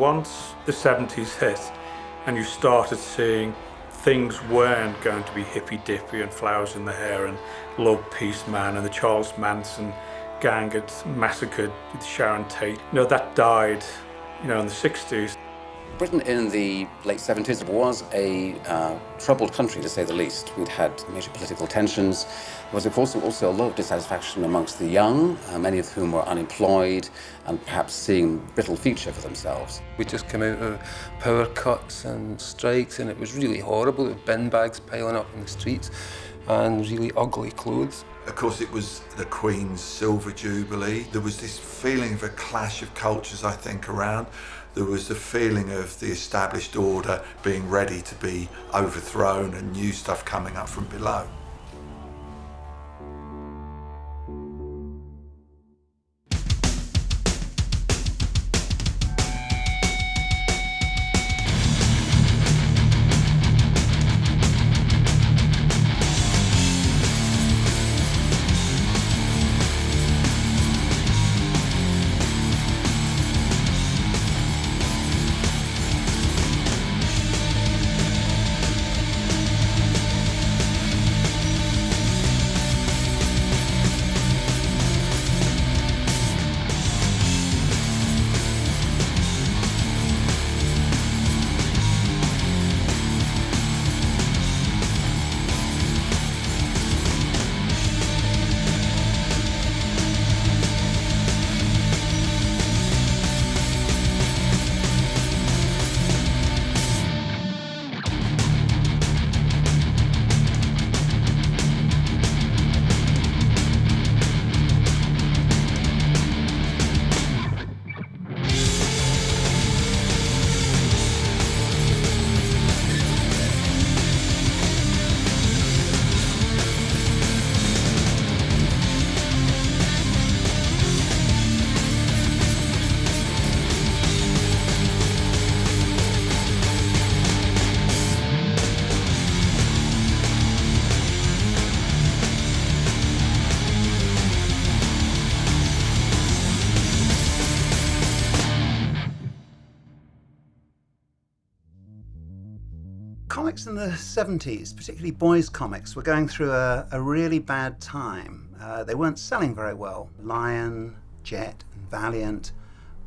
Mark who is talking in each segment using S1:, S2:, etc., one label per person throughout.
S1: once the 70s hit and you started seeing things weren't going to be hippy-dippy and flowers in the hair and love, peace, man, and the Charles Manson gang had massacred Sharon Tate. That died, in the 60s.
S2: Britain in the late 70s was a troubled country, to say the least. We'd had major political tensions. There was, of course, also a lot of dissatisfaction amongst the young, many of whom were unemployed and perhaps seeing brittle future for themselves.
S3: We just came out of power cuts and strikes, and it was really horrible. There were bin bags piling up in the streets and really ugly clothes.
S4: Of course, it was the Queen's Silver Jubilee. There was this feeling of a clash of cultures, I think, around. There was the feeling of the established order being ready to be overthrown and new stuff coming up from below.
S5: Comics in the 70s, particularly boys' comics, were going through a really bad time. They weren't selling very well. Lion, Jet, and Valiant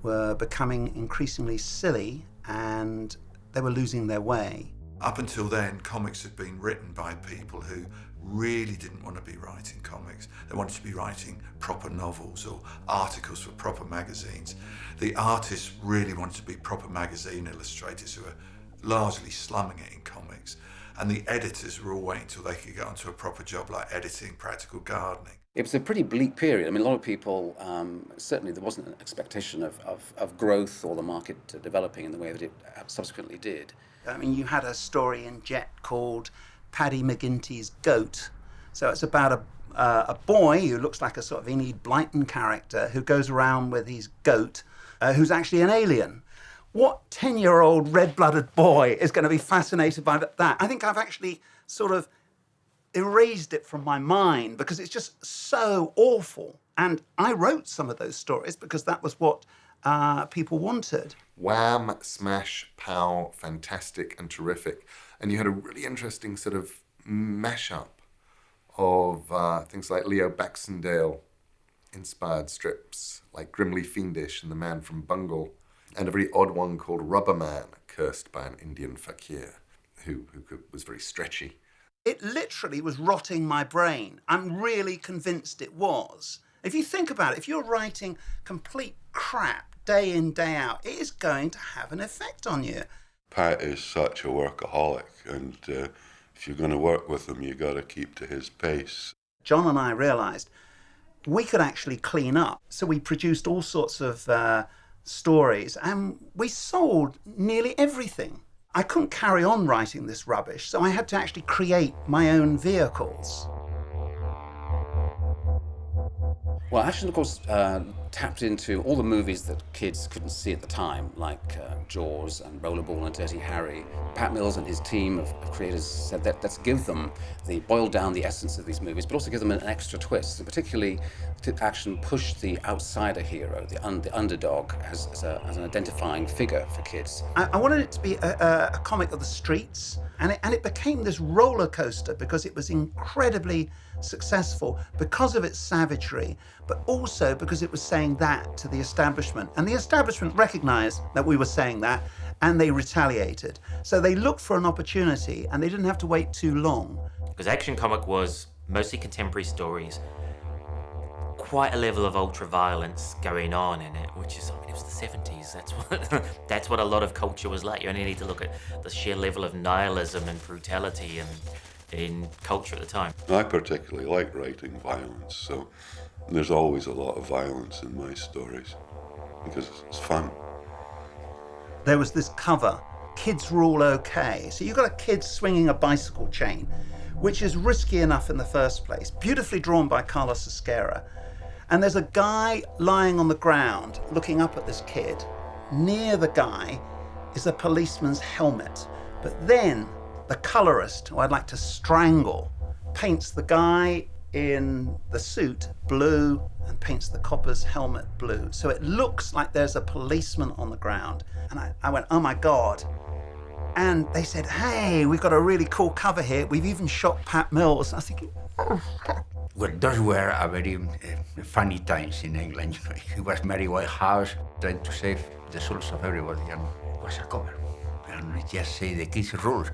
S5: were becoming increasingly silly, and they were losing their way.
S4: Up until then, comics had been written by people who really didn't want to be writing comics. They wanted to be writing proper novels or articles for proper magazines. The artists really wanted to be proper magazine illustrators who were largely slumming it in comics. And the editors were all waiting until they could get onto a proper job like editing, practical gardening.
S2: It was a pretty bleak period. I mean, a lot of people, certainly there wasn't an expectation of growth or the market developing in the way that it subsequently did.
S5: I mean, you had a story in Jet called Paddy McGinty's Goat. So it's about a boy who looks like a sort of Enid Blyton character who goes around with his goat, who's actually an alien. What 10-year-old red-blooded boy is going to be fascinated by that? I think I've actually sort of erased it from my mind because it's just so awful. And I wrote some of those stories because that was what people wanted.
S6: Wham, smash, pow, fantastic and terrific. And you had a really interesting sort of mashup of things like Leo Baxendale-inspired strips, like Grimly Fiendish and The Man from Bungle, and a very odd one called Rubber Man, cursed by an Indian fakir, who was very stretchy.
S5: It literally was rotting my brain. I'm really convinced it was. If you think about it, if you're writing complete crap day in, day out, it is going to have an effect on you.
S7: Pat is such a workaholic, and if you're going to work with him, you got to keep to his pace.
S5: John and I realised we could actually clean up. So we produced all sorts of stories, and we sold nearly everything. I couldn't carry on writing this rubbish, so I had to actually create my own vehicles.
S2: Well, actually, of course, tapped into all the movies that kids couldn't see at the time, like Jaws and Rollerball and Dirty Harry. Pat Mills and his team of creators said that let's give them boil down the essence of these movies, but also give them an extra twist. And particularly, to action push the outsider hero, the underdog, as an identifying figure for kids.
S5: I wanted it to be a comic of the streets, and it became this roller coaster because it was incredibly successful because of its savagery, but also because it was saying that to the establishment. And the establishment recognized that we were saying that, and they retaliated. So they looked for an opportunity, and they didn't have to wait too long.
S8: Because Action Comic was mostly contemporary stories, quite a level of ultra-violence going on in it, which is, I mean, it was the 70s. That's what a lot of culture was like. You only need to look at the sheer level of nihilism and brutality in culture at the time.
S7: I particularly like writing violence, so there's always a lot of violence in my stories because it's fun.
S5: There was this cover, Kids Rule OK. So you've got a kid swinging a bicycle chain, which is risky enough in the first place, beautifully drawn by Carlos Esquerra. And there's a guy lying on the ground looking up at this kid. Near the guy is a policeman's helmet. But then the colorist, who I'd like to strangle, paints the guy in the suit blue and paints the copper's helmet blue. So it looks like there's a policeman on the ground. And I went, oh my God. And they said, hey, we've got a really cool cover here. We've even shot Pat Mills. I was thinking, oh.
S9: Well, those were a very funny times in England. You know, he was Mary Whitehouse trying to save the souls of everybody, and it was a cover. And just say the kids' rules.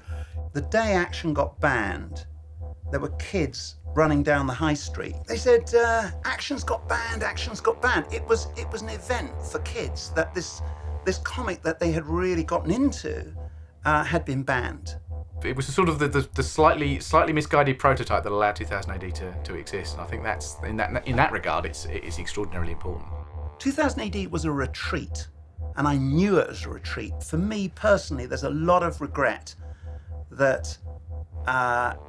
S5: The day Action got banned, there were kids running down the high street. They said, Action's got banned, Action's got banned. It was an event for kids that this comic that they had really gotten into had been banned.
S10: It was sort of the slightly misguided prototype that allowed 2000 AD to exist, and I think that's in that regard it is extraordinarily important.
S5: 2000 AD was a retreat, and I knew it was a retreat. For me personally, there's a lot of regret that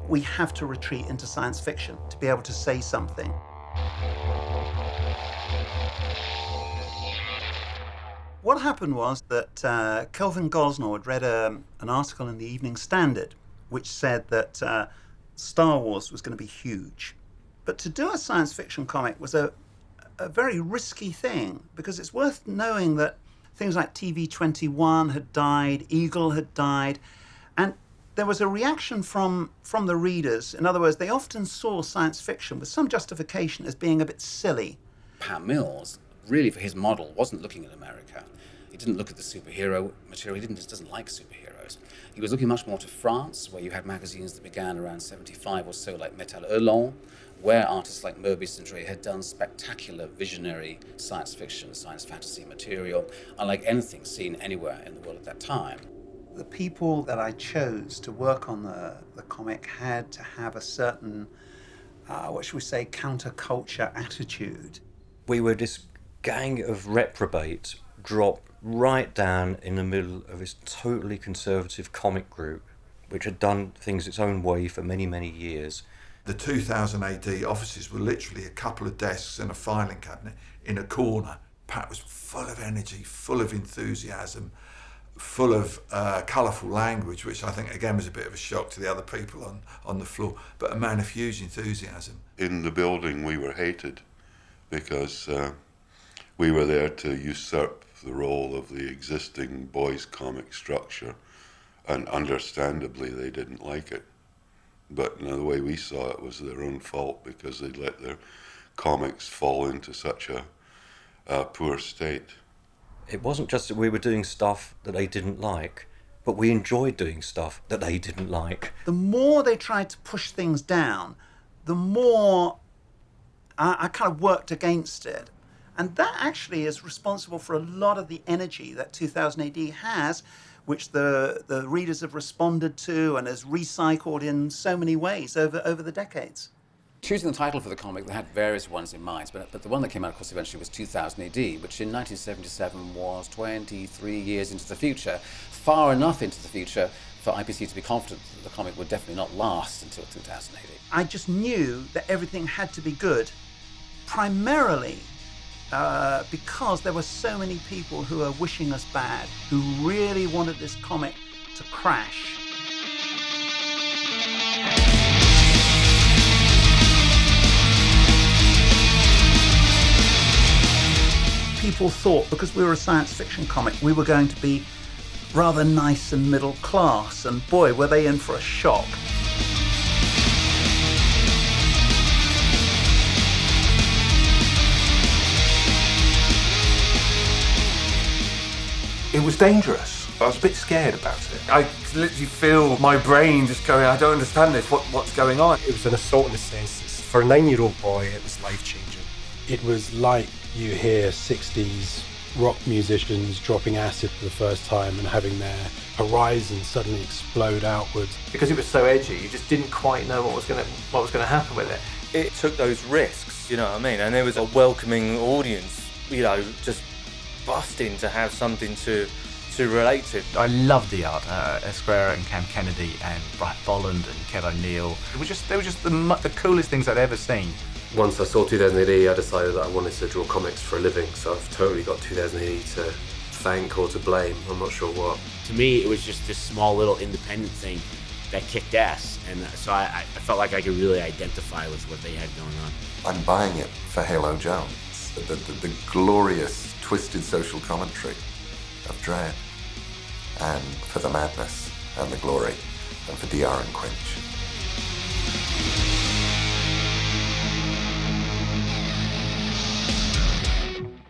S5: we have to retreat into science fiction to be able to say something. What happened was that Kelvin Gosnell had read an article in the Evening Standard which said that Star Wars was going to be huge. But to do a science fiction comic was a very risky thing, because it's worth knowing that things like TV-21 had died, Eagle had died, and there was a reaction from the readers. In other words, they often saw science fiction with some justification as being a bit silly.
S2: Pat Mills, really for his model, wasn't looking at America. He didn't look at the superhero material. He just doesn't like superheroes. He was looking much more to France, where you had magazines that began around 75 or so, like Metal Hurlant, where artists like Moebius and Dre had done spectacular visionary science fiction, science fantasy material, unlike anything seen anywhere in the world at that time.
S5: The people that I chose to work on the comic had to have a certain, what should we say, counterculture attitude.
S11: We were this gang of reprobates dropped right down in the middle of this totally conservative comic group, which had done things its own way for many, many years.
S4: The 2000 AD offices were literally a couple of desks and a filing cabinet in a corner. Pat was full of energy, full of enthusiasm, full of colourful language, which I think again was a bit of a shock to the other people on the floor, but a man of huge enthusiasm.
S7: In the building we were hated because we were there to usurp the role of the existing boys' comic structure, and understandably they didn't like it. But the way we saw it was their own fault, because they'd let their comics fall into such a poor state.
S11: It wasn't just that we were doing stuff that they didn't like, but we enjoyed doing stuff that they didn't like.
S5: The more they tried to push things down, the more I kind of worked against it. And that actually is responsible for a lot of the energy that 2000 AD has, which the readers have responded to and has recycled in so many ways over the decades.
S2: Choosing the title for the comic, they had various ones in mind, but the one that came out, of course, eventually was 2000 AD, which in 1977 was 23 years into the future, far enough into the future for IPC to be confident that the comic would definitely not last until 2000 AD.
S5: I just knew that everything had to be good, primarily because there were so many people who are wishing us bad, who really wanted this comic to crash. People thought, because we were a science fiction comic, we were going to be rather nice and middle class, and boy, were they in for a shock.
S12: It was dangerous. I was a bit scared about it. I literally feel my brain just going, I don't understand this, what's going on?
S13: It was an assault on the senses. For a 9-year-old boy, it was life-changing. It was like you hear 60s rock musicians dropping acid for the first time and having their horizon suddenly explode outwards.
S10: Because it was so edgy, you just didn't quite know what was going to happen with it.
S11: It took those risks, you know what I mean? And there was a welcoming audience, you know, just busting to have something to relate to.
S10: I loved the art. Esquerra and Cam Kennedy and Brett Bolland and Kev O'Neill. They were just the coolest things I'd ever seen.
S14: Once I saw 2000 AD, I decided that I wanted to draw comics for a living, so I've totally got 2000 AD to thank or to blame, I'm not sure what.
S15: To me, it was just this small little independent thing that kicked ass, and so I felt like I could really identify with what they had going on.
S6: I'm buying it for Halo Jones, the glorious, twisted social commentary of Dread, and for the madness and the glory, and for DR and Quinch.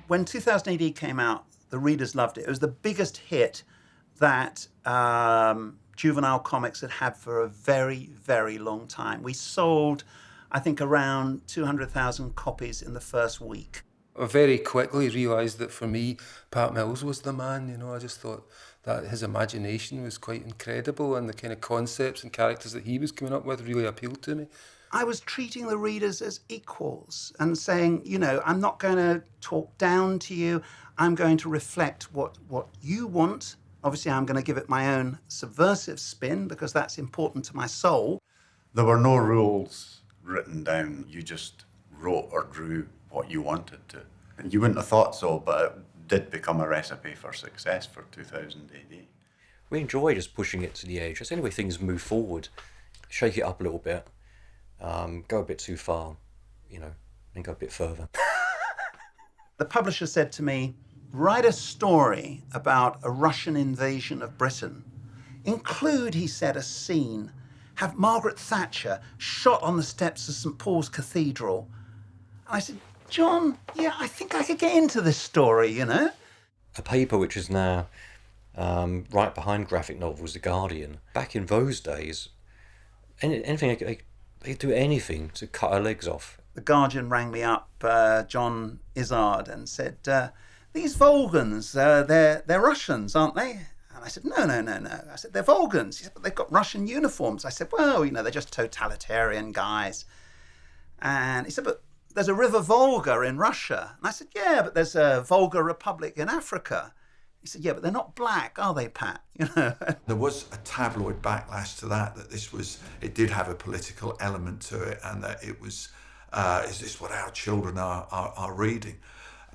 S5: When 2000 AD came out, the readers loved it. It was the biggest hit that juvenile comics had for a very, very long time. We sold, I think, around 200,000 copies in the first week.
S3: I very quickly realised that for me, Pat Mills was the man, you know. I just thought that his imagination was quite incredible, and the kind of concepts and characters that he was coming up with really appealed to me.
S5: I was treating the readers as equals and saying, you know, I'm not going to talk down to you. I'm going to reflect what you want. Obviously, I'm going to give it my own subversive spin because that's important to my soul.
S9: There were no rules written down. You just wrote or drew what you wanted to. And you wouldn't have thought so, but it did become a recipe for success for 2000 AD.
S11: We enjoy just pushing it to the edge. That's the only way things move forward. Shake it up a little bit. Go a bit too far, you know, and go a bit further.
S5: The publisher said to me, write a story about a Russian invasion of Britain. Include, he said, a scene. Have Margaret Thatcher shot on the steps of St. Paul's Cathedral. And I said, John, yeah, I think I could get into this story, you know.
S11: A paper which is now right behind graphic novels, The Guardian. Back in those days, anything they'd do anything to cut our legs off.
S5: The Guardian rang me up, John Izzard, and said, these Volgans, they're Russians, aren't they? And I said, no. I said, they're Volgans. He said, but they've got Russian uniforms. I said, well, you know, they're just totalitarian guys. And he said, but there's a river Volga in Russia. And I said, yeah, but there's a Volga Republic in Africa. He said, yeah, but they're not black, are they, Pat? You know.
S4: There was a tabloid backlash to that it did have a political element to it, and that it was, is this what our children are reading?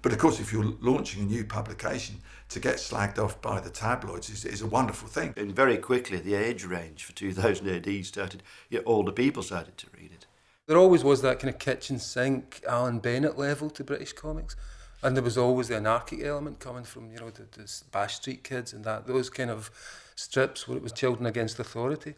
S4: But of course, if you're launching a new publication, to get slagged off by the tabloids is a wonderful thing.
S16: And very quickly, the age range for 2000 AD started, older people started to read it.
S3: There always was that kind of kitchen sink, Alan Bennett level to British comics. And there was always the anarchic element coming from, you know, the Bash Street Kids and those kind of strips where it was children against authority.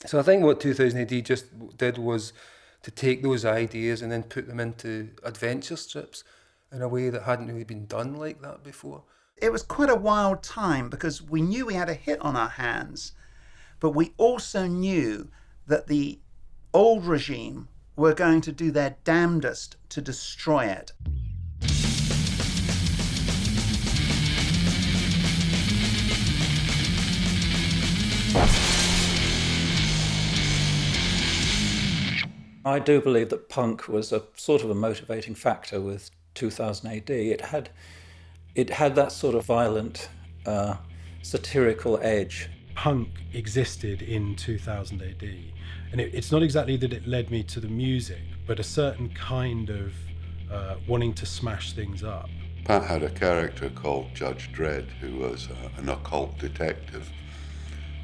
S3: So I think what 2000 AD just did was to take those ideas and then put them into adventure strips in a way that hadn't really been done like that before.
S5: It was quite a wild time because we knew we had a hit on our hands, but we also knew that the old regime were going to do their damnedest to destroy it.
S17: I do believe that punk was a sort of a motivating factor with 2000 AD. It had that sort of violent, satirical edge.
S13: Punk existed in 2000 AD, and it's not exactly that it led me to the music, but a certain kind of wanting to smash things up.
S7: Pat had a character called Judge Dredd, who was an occult detective,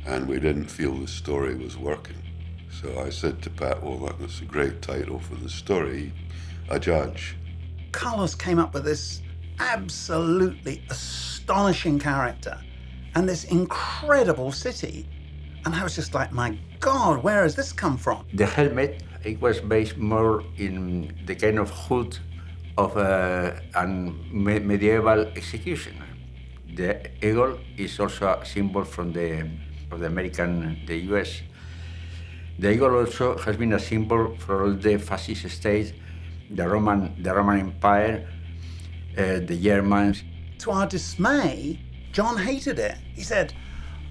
S7: and we didn't feel the story was working. So I said to Pat, well, that's a great title for the story, A Judge.
S5: Carlos came up with this absolutely astonishing character and this incredible city. And I was just like, my God, where has this come from?
S9: The helmet, it was based more in the kind of hood of a medieval executioner. The eagle is also a symbol from the US. The eagle also has been a symbol for all the fascist states, the Roman Empire, the Germans.
S5: To our dismay, John hated it. He said,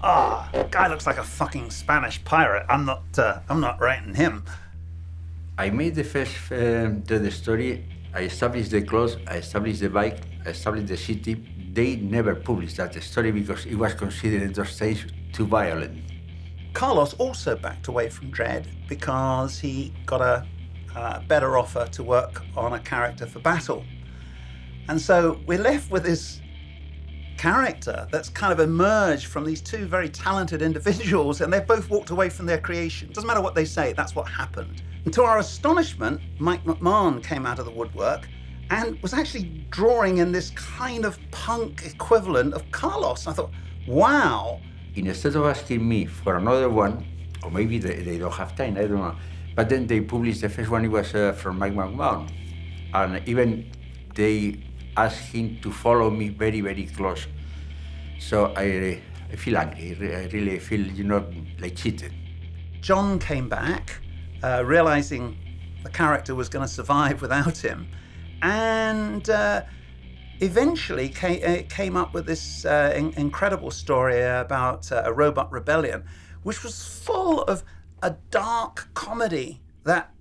S5: guy looks like a fucking Spanish pirate. I'm not writing him.
S9: I made the first the story. I established the clothes, I established the bike, I established the city. They never published that story because it was considered at those days too violent.
S5: Carlos also backed away from Dredd because he got a better offer to work on a character for Battle. And so we're left with this character that's kind of emerged from these two very talented individuals, and they've both walked away from their creation. Doesn't matter what they say, that's what happened. And to our astonishment, Mike McMahon came out of the woodwork and was actually drawing in this kind of punk equivalent of Carlos. I thought, wow.
S9: Instead of asking me for another one, or maybe they don't have time, I don't know. But then they published the first one, it was from Mike McMahon. And even they asked him to follow me very, very close. So I feel angry, I really feel, like cheated.
S5: John came back, realizing the character was going to survive without him, and eventually came up with this incredible story about a robot rebellion, which was full of a dark comedy that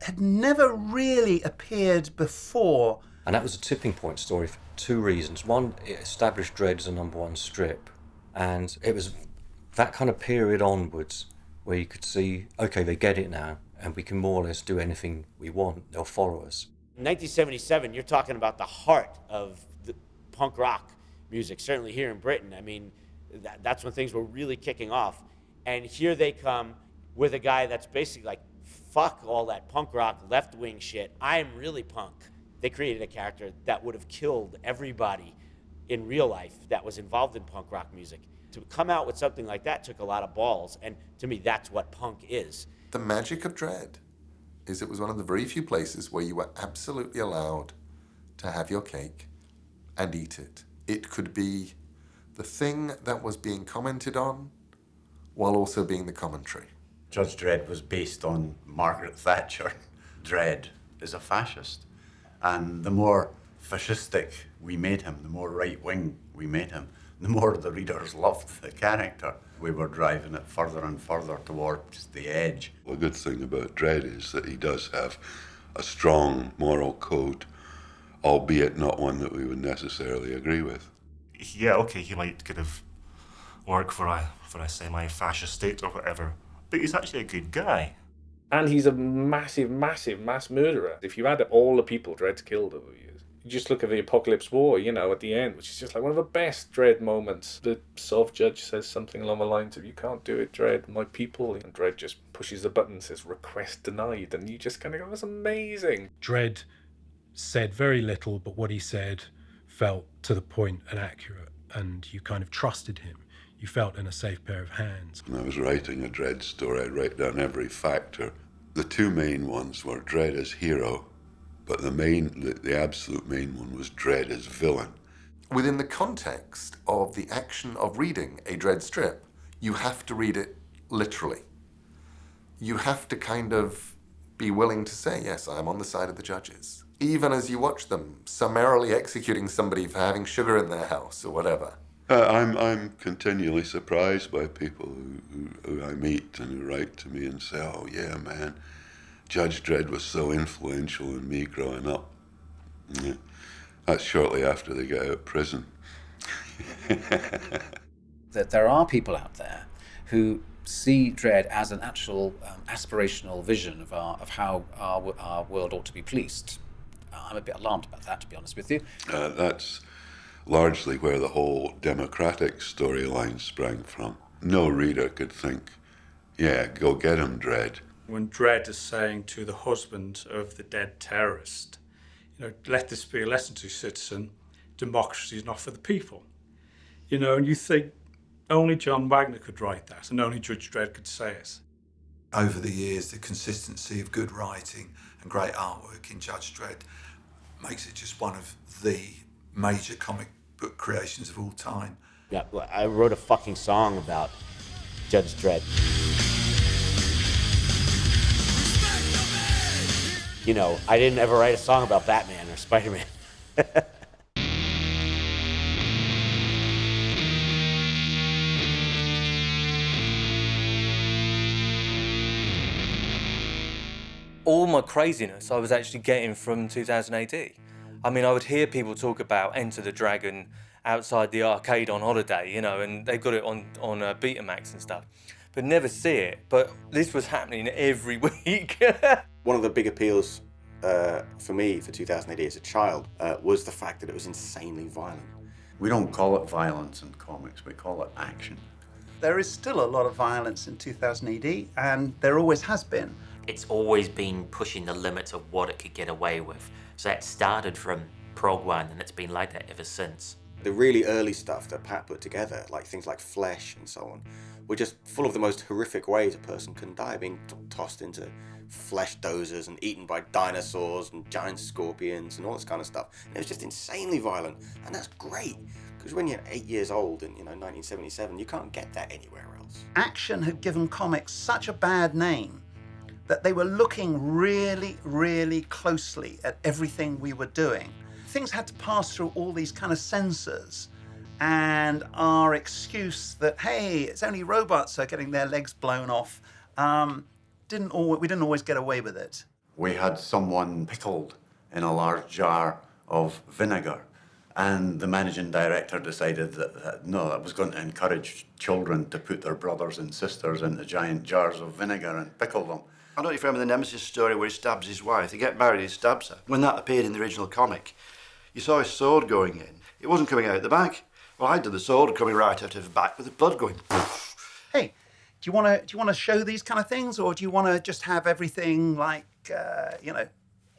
S5: had never really appeared before.
S11: And that was a tipping point story for two reasons. One, it established Dredd as a #1 strip, and it was that kind of period onwards where you could see, okay, they get it now, and we can more or less do anything we want. They'll follow us.
S15: In 1977, you're talking about the heart of the punk rock music, certainly here in Britain. I mean, that's when things were really kicking off. And here they come with a guy that's basically like, fuck all that punk rock left-wing shit. I'm really punk. They created a character that would have killed everybody in real life that was involved in punk rock music. To come out with something like that took a lot of balls, and to me, that's what punk is.
S6: The magic of Dredd is it was one of the very few places where you were absolutely allowed to have your cake and eat it. It could be the thing that was being commented on while also being the commentary.
S16: Judge Dredd was based on Margaret Thatcher. Dredd is a fascist. And the more fascistic we made him, the more right-wing we made him, the more the readers loved the character. We were driving it further and further towards the edge.
S7: The good thing about Dredd is that he does have a strong moral code, albeit not one that we would necessarily agree with.
S18: Yeah, okay, he might kind of work for a semi-fascist state or whatever, but he's actually a good guy.
S19: And he's a massive, massive mass murderer. If you add up all the people Dredd's killed over the years, you just look at the Apocalypse War, at the end, which is just like one of the best Dredd moments. The soft judge says something along the lines of, "You can't do it, Dredd, my people." And Dredd just pushes the button and says, "Request denied." And you just kind of go, that's amazing.
S13: Dredd said very little, but what he said felt to the point and accurate, and you kind of trusted him. You felt in a safe pair of hands.
S7: When I was writing a Dredd story, I'd write down every factor. The two main ones were Dredd as hero, but the absolute main one was Dredd as villain.
S6: Within the context of the action of reading a Dredd strip, you have to read it literally. You have to kind of be willing to say, yes, I'm on the side of the judges. Even as you watch them summarily executing somebody for having sugar in their house or whatever.
S7: I'm continually surprised by people who I meet and who write to me and say, "Oh yeah, man, Judge Dredd was so influential in me growing up." Yeah. That's shortly after they get out of prison.
S2: That there are people out there who see Dredd as an actual aspirational vision of how our world ought to be policed. I'm a bit alarmed about that, to be honest with you.
S7: That's largely where the whole democratic storyline sprang from. No reader could think, yeah, go get him, Dredd.
S1: When Dredd is saying to the husband of the dead terrorist, let this be a lesson to citizen, democracy is not for the people. And you think only John Wagner could write that, and only Judge Dredd could say it.
S4: Over the years, the consistency of good writing and great artwork in Judge Dredd makes it just one of the major comic book creations of all time.
S15: Yeah, I wrote a fucking song about Judge Dredd. I didn't ever write a song about Batman or Spider-Man.
S20: All my craziness I was actually getting from 2000 AD. I mean, I would hear people talk about Enter the Dragon outside the arcade on holiday, and they got it on Betamax and stuff, but never see it. But this was happening every week.
S21: One of the big appeals for me for 2000 AD as a child was the fact that it was insanely violent.
S16: We don't call it violence in comics, we call it action.
S5: There is still a lot of violence in 2000 AD, and there always has been.
S8: It's always been pushing the limits of what it could get away with. So that started from Prog 1, and it's been like that ever since.
S21: The really early stuff that Pat put together, like things like Flesh and so on, were just full of the most horrific ways a person can die, being tossed into flesh dozers and eaten by dinosaurs and giant scorpions and all this kind of stuff. And it was just insanely violent, and that's great, because when you're 8 years old in 1977, you can't get that anywhere else.
S5: Action had given comics such a bad name that they were looking really, really closely at everything we were doing. Things had to pass through all these kind of censors, and our excuse that, hey, it's only robots are getting their legs blown off, we didn't always get away with it.
S16: We had someone pickled in a large jar of vinegar, and the managing director decided that that was going to encourage children to put their brothers and sisters into giant jars of vinegar and pickle them.
S22: I don't know if you remember the Nemesis story where he stabs his wife. They get married, he stabs her. When that appeared in the original comic, you saw his sword going in. It wasn't coming out the back. Well, I did the sword coming right out of the back with the blood going.
S5: Hey, do you want to show these kind of things, or do you want to just have everything like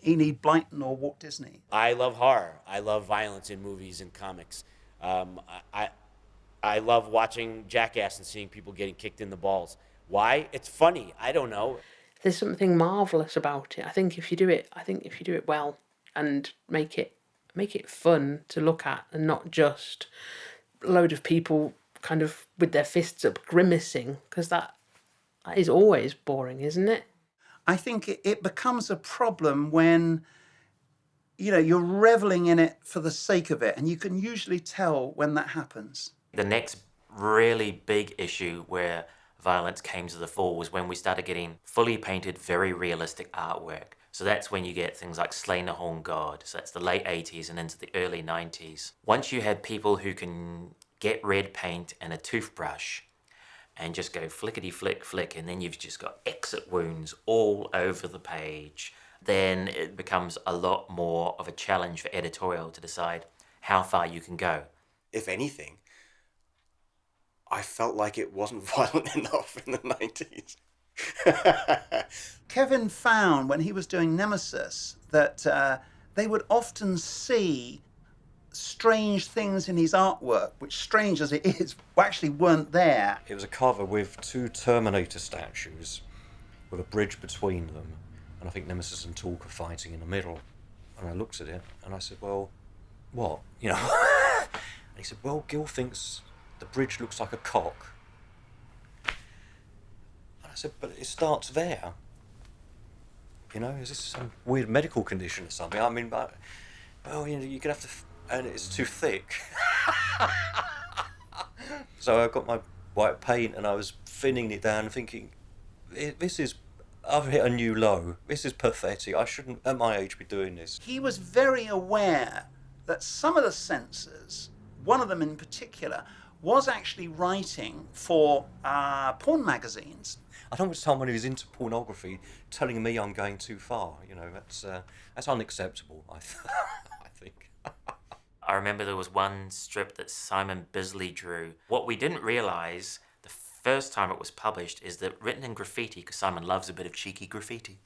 S5: Enid Blyton or Walt Disney?
S15: I love horror. I love violence in movies and comics. I love watching Jackass and seeing people getting kicked in the balls. Why? It's funny. I don't know.
S23: There's something marvelous about it. I think if you do it well and make it fun to look at, and not just a load of people kind of with their fists up grimacing, because that is always boring, isn't it?
S5: I think it becomes a problem when you're reveling in it for the sake of it, and you can usually tell when that happens.
S8: The next really big issue where violence came to the fore was when we started getting fully painted, very realistic artwork. So that's when you get things like Slain the Horned God. So that's the late 80s and into the early 90s. Once you had people who can get red paint and a toothbrush and just go flickety flick flick, and then you've just got exit wounds all over the page, then it becomes a lot more of a challenge for editorial to decide how far you can go.
S21: If anything, I felt like it wasn't violent enough in the 90s.
S5: Kevin found when he was doing Nemesis that they would often see strange things in his artwork, which, strange as it is, actually weren't there.
S11: It was a cover with 2 Terminator statues with a bridge between them, and I think Nemesis and Talk are fighting in the middle. And I looked at it and I said, well, what? And he said, well, Gil thinks the bridge looks like a cock. And I said, but it starts there. Is this some weird medical condition or something? I mean, you're gonna have to, and it's too thick. So I got my white paint and I was thinning it down, thinking, I've hit a new low. This is pathetic. I shouldn't, at my age, be doing this.
S5: He was very aware that some of the censors, one of them in particular, was actually writing for porn magazines.
S11: I don't want someone who's into pornography telling me I'm going too far. You know, that's unacceptable, I think.
S8: I remember there was one strip that Simon Bisley drew. What we didn't realise the first time it was published is that written in graffiti, because Simon loves a bit of cheeky graffiti,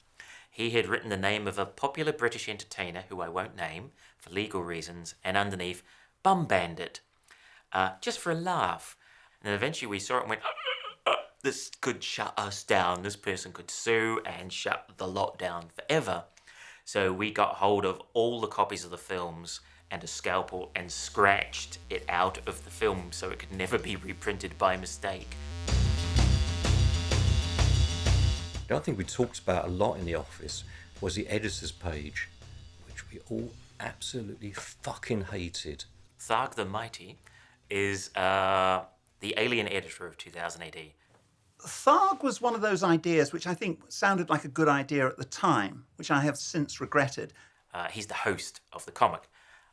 S8: he had written the name of a popular British entertainer, who I won't name for legal reasons, and underneath, Bum Bandit, just for a laugh. And then eventually we saw it and went, this could shut us down. This person could sue and shut the lot down forever. So we got hold of all the copies of the films and a scalpel and scratched it out of the film so it could never be reprinted by mistake.
S11: The other thing we talked about a lot in the office was the editor's page, which we all absolutely fucking hated.
S8: Tharg the Mighty is the alien editor of 2000 AD.
S5: Tharg was one of those ideas which I think sounded like a good idea at the time, which I have since regretted.
S8: He's the host of the comic.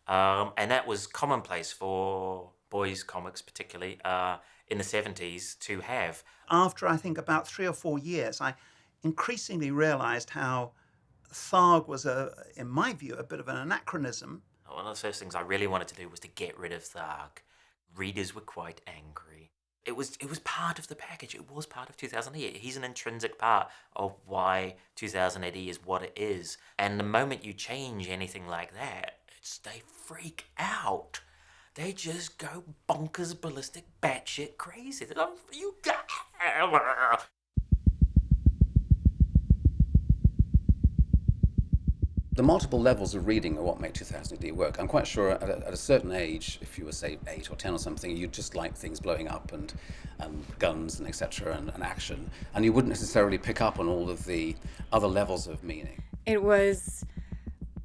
S8: And that was commonplace for boys' comics, particularly in the 70s, to have.
S5: After, I think, about 3 or 4 years, I increasingly realised how Tharg was, in my view, a bit of an anachronism.
S8: One of the first things I really wanted to do was to get rid of Tharg. Readers were quite angry. It was part of the package. It was part of 2000 AD. He's an intrinsic part of why 2000 AD is what it is. And the moment you change anything like that, they freak out. They just go bonkers, ballistic, batshit crazy. They're like, you got...
S2: The multiple levels of reading are what make 2000 AD work. I'm quite sure at a certain age, if you were, say, 8 or 10 or something, you'd just like things blowing up and guns and etc. and action. And you wouldn't necessarily pick up on all of the other levels of meaning.
S10: It was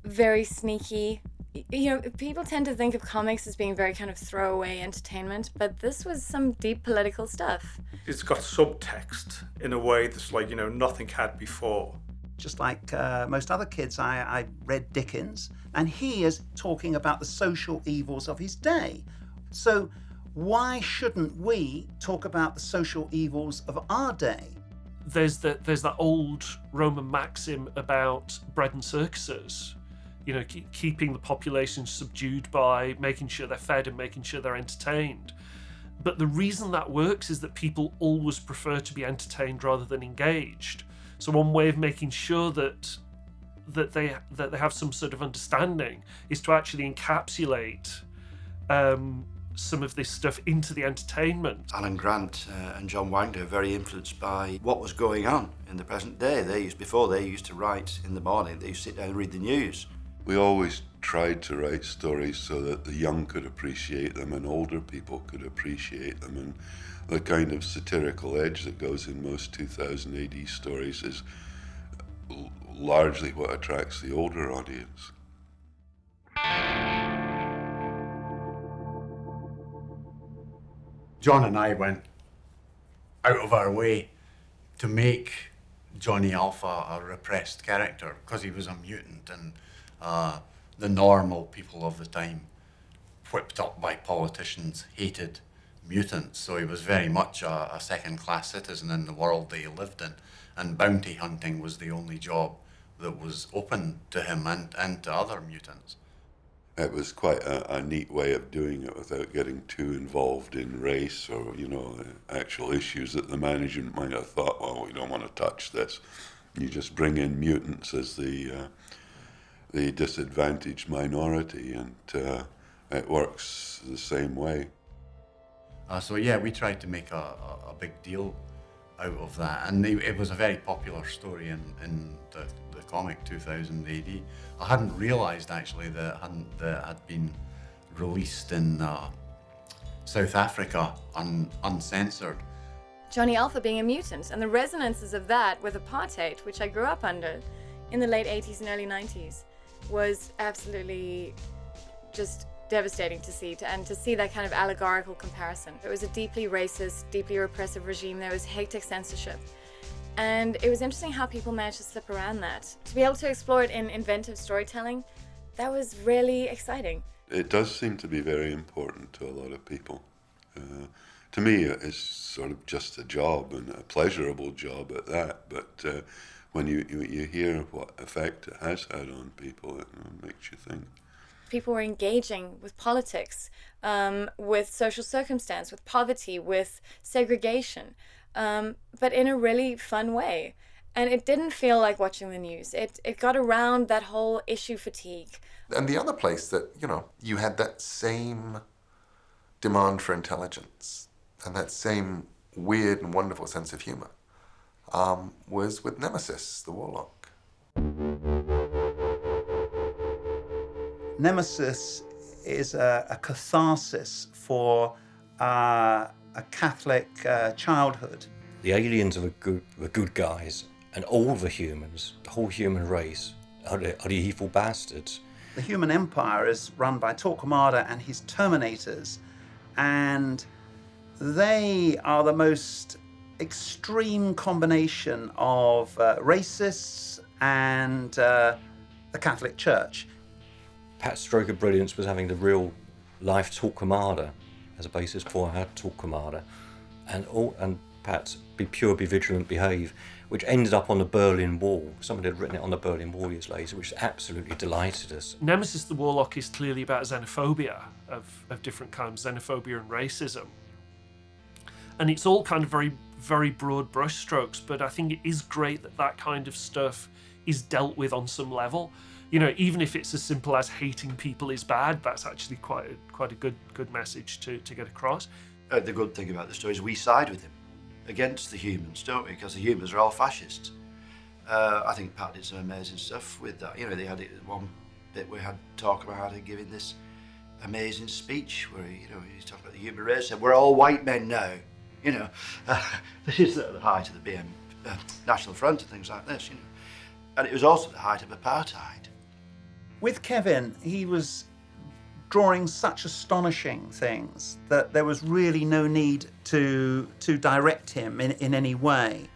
S10: very sneaky. You know, people tend to think of comics as being very kind of throwaway entertainment, but this was some deep political stuff.
S1: It's got subtext in a way that's like, nothing had before.
S5: Just like most other kids, I read Dickens, and he is talking about the social evils of his day. So why shouldn't we talk about the social evils of our day?
S12: There's that old Roman maxim about bread and circuses, keeping the population subdued by making sure they're fed and making sure they're entertained. But the reason that works is that people always prefer to be entertained rather than engaged. So one way of making sure that they have some sort of understanding is to actually encapsulate some of this stuff into the entertainment.
S22: Alan Grant and John Wagner are very influenced by what was going on in the present day. Before they used to write in the morning, they used to sit down and read the news.
S7: We always tried to write stories so that the young could appreciate them and older people could appreciate them, and the kind of satirical edge that goes in most 2000 AD stories is largely what attracts the older audience.
S16: John and I went out of our way to make Johnny Alpha a repressed character because he was a mutant, and the normal people of the time, whipped up by politicians, hated mutants. So he was very much a second-class citizen in the world that he lived in, and bounty hunting was the only job that was open to him and to other mutants.
S7: It was quite a neat way of doing it without getting too involved in race or, actual issues that the management might have thought, well, we don't want to touch this. You just bring in mutants as the disadvantaged minority, and it works the same way.
S16: So yeah, we tried to make a big deal out of that, and it was a very popular story in the comic 2000 AD. I hadn't realised actually that it had been released in South Africa uncensored.
S10: Johnny Alpha being a mutant, and the resonances of that with apartheid, which I grew up under in the late 80s and early 90s, was absolutely just devastating to see, and to see that kind of allegorical comparison. It was a deeply racist, deeply repressive regime. There was hectic censorship. And it was interesting how people managed to slip around that. To be able to explore it in inventive storytelling, that was really exciting.
S7: It does seem to be very important to a lot of people. To me, it's sort of just a job, and a pleasurable job at that. But when you hear what effect it has had on people, it makes you think.
S10: People were engaging with politics, with social circumstance, with poverty, with segregation, but in a really fun way. And it didn't feel like watching the news. It got around that whole issue fatigue.
S6: And the other place that, you had that same demand for intelligence and that same weird and wonderful sense of humour was with Nemesis, the warlock.
S5: Nemesis is a catharsis for a Catholic childhood.
S11: The aliens are the good guys, and all the humans, the whole human race, are the evil bastards.
S5: The human empire is run by Torquemada and his Terminators, and they are the most extreme combination of racists and the Catholic Church.
S11: Pat's stroke of brilliance was having the real life Torquemada as a basis for our Torquemada, and Pat's Be Pure, Be Vigilant, Behave, which ended up on the Berlin Wall. Somebody had written it on the Berlin Wall years later, which absolutely delighted us.
S12: Nemesis the Warlock is clearly about xenophobia of different kinds, xenophobia and racism. And it's all kind of very, very broad brushstrokes, but I think it is great that that kind of stuff is dealt with on some level. Even if it's as simple as hating people is bad, that's actually quite a good message to get across.
S22: The good thing about the story is we side with him against the humans, don't we? Because the humans are all fascists. I think Pat did some amazing stuff with that. They had one bit where we had Torquemada giving this amazing speech where he's talking about the human race, said we're all white men now. This is at the height of the National Front and things like this. And it was also the height of apartheid.
S5: With Kevin, he was drawing such astonishing things that there was really no need to direct him in any way.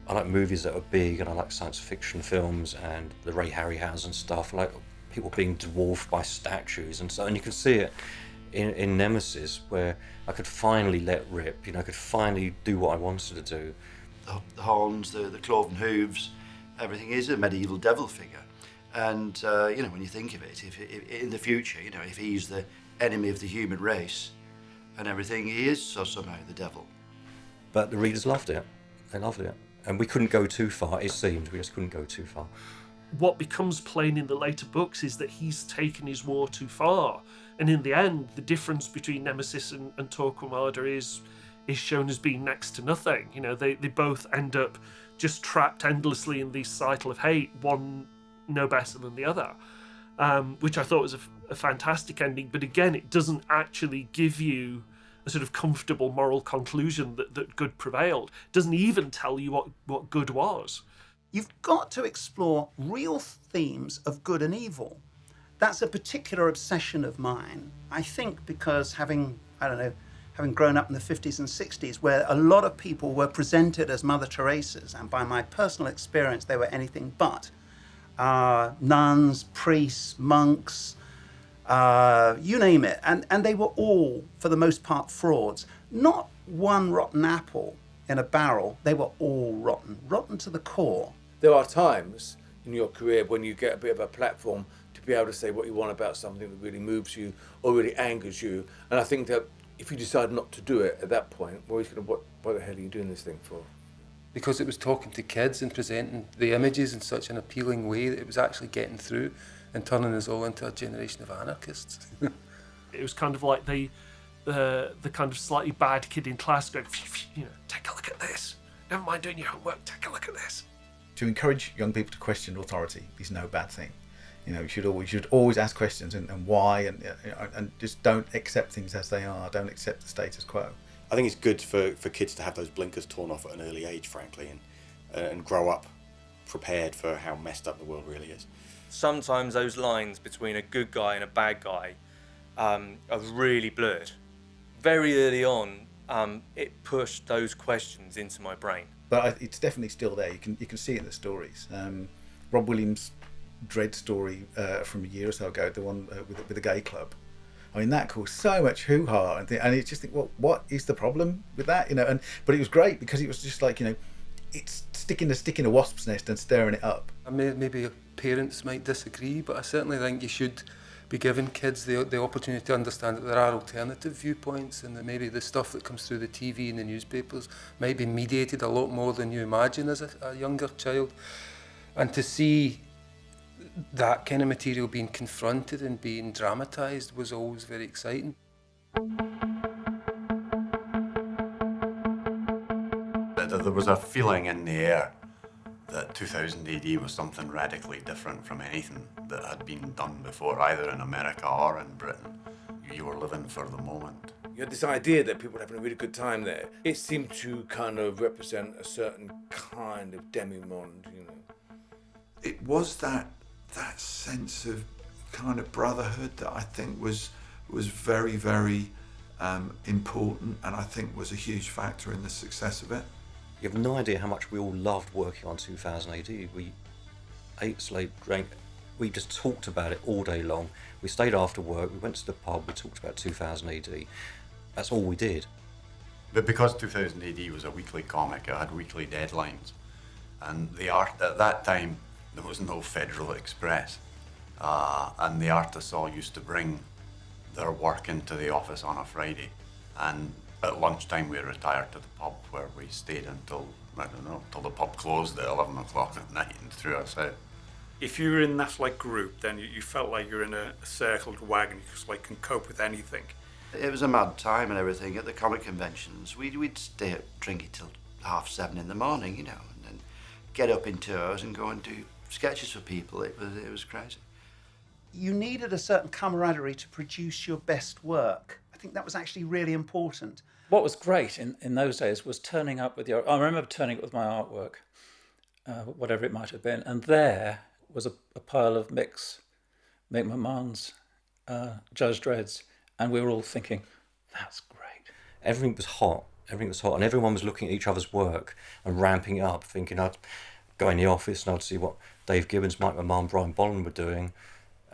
S11: I like movies that are big, and I like science fiction films and the Ray Harryhausen stuff, like people being dwarfed by statues and so on. And you can see it in Nemesis, where I could finally let rip, I could finally do what I wanted to do.
S22: The horns, the cloven hooves, everything is a medieval devil figure. And, when you think of it, if in the future, if he's the enemy of the human race and everything, he is somehow the devil.
S11: But the readers loved it. They loved it. And we couldn't go too far, it seemed. We just couldn't go too far.
S12: What becomes plain in the later books is that he's taken his war too far. And in the end, the difference between Nemesis and Torquemada is shown as being next to nothing. They both end up just trapped endlessly in this cycle of hate, one no better than the other, which I thought was a fantastic ending. But again, it doesn't actually give you a sort of comfortable moral conclusion that good prevailed. It doesn't even tell you what good was.
S5: You've got to explore real themes of good and evil. That's a particular obsession of mine. I think because having grown up in the 50s and 60s, where a lot of people were presented as Mother Teresas, and by my personal experience, they were anything but. Nuns, priests, monks, you name it. And they were all, for the most part, frauds. Not one rotten apple in a barrel. They were all rotten to the core.
S3: There are times in your career when you get a bit of a platform to be able to say what you want about something that really moves you or really angers you. And I think that if you decide not to do it at that point, well, you're going to, what the hell are you doing this thing for?
S14: Because it was talking to kids and presenting the images in such an appealing way that it was actually getting through and turning us all into a generation of anarchists.
S12: It was kind of like the kind of slightly bad kid in class going, take a look at this. Never mind doing your homework, take a look at this.
S17: To encourage young people to question authority is no bad thing. You should always ask questions and why, and just don't accept things as they are. Don't accept the status quo.
S21: I think it's good for kids to have those blinkers torn off at an early age, frankly, and grow up prepared for how messed up the world really is.
S20: Sometimes those lines between a good guy and a bad guy are really blurred. Very early on, it pushed those questions into my brain.
S17: But it's definitely still there. You can see it in the stories. Rob Williams' Dread story from a year or so ago, the one with the gay club, I mean, that caused so much hoo-ha, and it's just think, well, what is the problem with that? But it was great because it was just like, it's sticking a stick in a wasp's nest and stirring it up.
S14: Maybe parents might disagree, but I certainly think you should be giving kids the opportunity to understand that there are alternative viewpoints, and that maybe the stuff that comes through the TV and the newspapers might be mediated a lot more than you imagine as a younger child. And to see that kind of material being confronted and being dramatised was always very exciting.
S16: There was a feeling in the air that 2000 AD was something radically different from anything that had been done before, either in America or in Britain. You were living for the moment.
S3: You had this idea that people were having a really good time there. It seemed to kind of represent a certain kind of demi-monde,
S4: It was that sense of kind of brotherhood that I think was very, very important, and I think was a huge factor in the success of it.
S11: You have no idea how much we all loved working on 2000 AD. We ate, slaved, drank. We just talked about it all day long. We stayed after work, we went to the pub, we talked about 2000 AD. That's all we did.
S16: But because 2000 AD was a weekly comic, it had weekly deadlines. And the art, at that time, there was no Federal Express. And the artists all used to bring their work into the office on a Friday. And at lunchtime we retired to the pub, where we stayed until, I don't know, till the pub closed at 11 o'clock at night and threw us out.
S1: If you were in that group, then you felt like you're in a circled wagon. You just can cope with anything.
S22: It was a mad time and everything at the comic conventions. We'd stay up drinking till 7:30 in the morning, and then get up in tours and go and do sketches for people. It was crazy.
S5: You needed a certain camaraderie to produce your best work. I think that was actually really important.
S9: What was great in those days was turning up with I remember turning up with my artwork, whatever it might have been, and there was a pile of Mick Maman's Judge Dredd's, and we were all thinking, that's great.
S11: Everything was hot, and everyone was looking at each other's work and ramping it up, thinking I'd go in the office and I'd see what Dave Gibbons, Mike Maman, Brian Bolland were doing,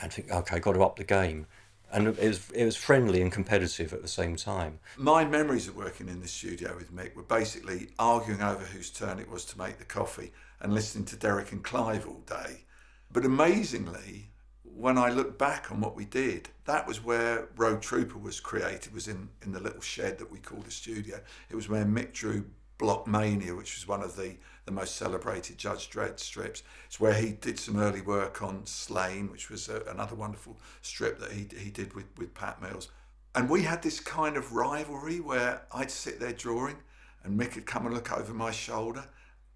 S11: and think, okay, got to up the game. And it was friendly and competitive at the same time.
S4: My memories of working in the studio with Mick were basically arguing over whose turn it was to make the coffee and listening to Derek and Clive all day. But amazingly, when I look back on what we did, that was where Road Trooper was created, was in the little shed that we called a studio. It was where Mick drew Block Mania, which was one of the most celebrated Judge Dredd strips. It's where he did some early work on Slain, which was another wonderful strip that he did with Pat Mills. And we had this kind of rivalry where I'd sit there drawing and Mick would come and look over my shoulder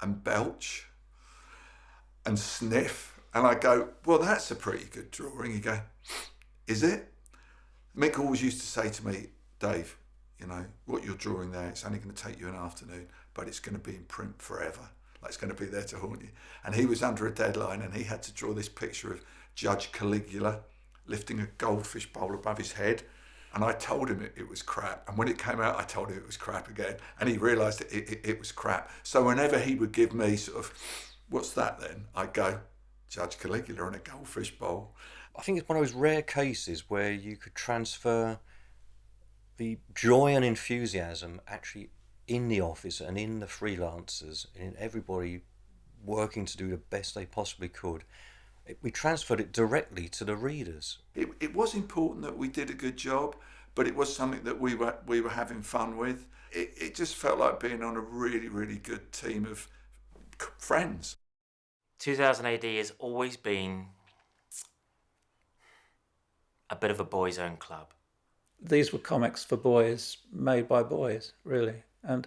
S4: and belch and sniff. And I'd go, well, that's a pretty good drawing. He'd go, is it? Mick always used to say to me, Dave, what you're drawing there, it's only going to take you an afternoon, but it's going to be in print forever. It's going to be there to haunt you. And he was under a deadline and he had to draw this picture of Judge Caligula lifting a goldfish bowl above his head. And I told him it was crap. And when it came out, I told him it was crap again. And he realised it was crap. So whenever he would give me what's that then? I'd go, Judge Caligula and a goldfish bowl.
S11: I think it's one of those rare cases where you could transfer the joy and enthusiasm actually in the office and in the freelancers and in everybody working to do the best they possibly could. We transferred it directly to the readers.
S4: It was important that we did a good job, but it was something that we were having fun with. It just felt like being on a really, really good team of friends.
S8: 2000 AD has always been a bit of a boys' own club.
S9: These were comics for boys, made by boys, really, and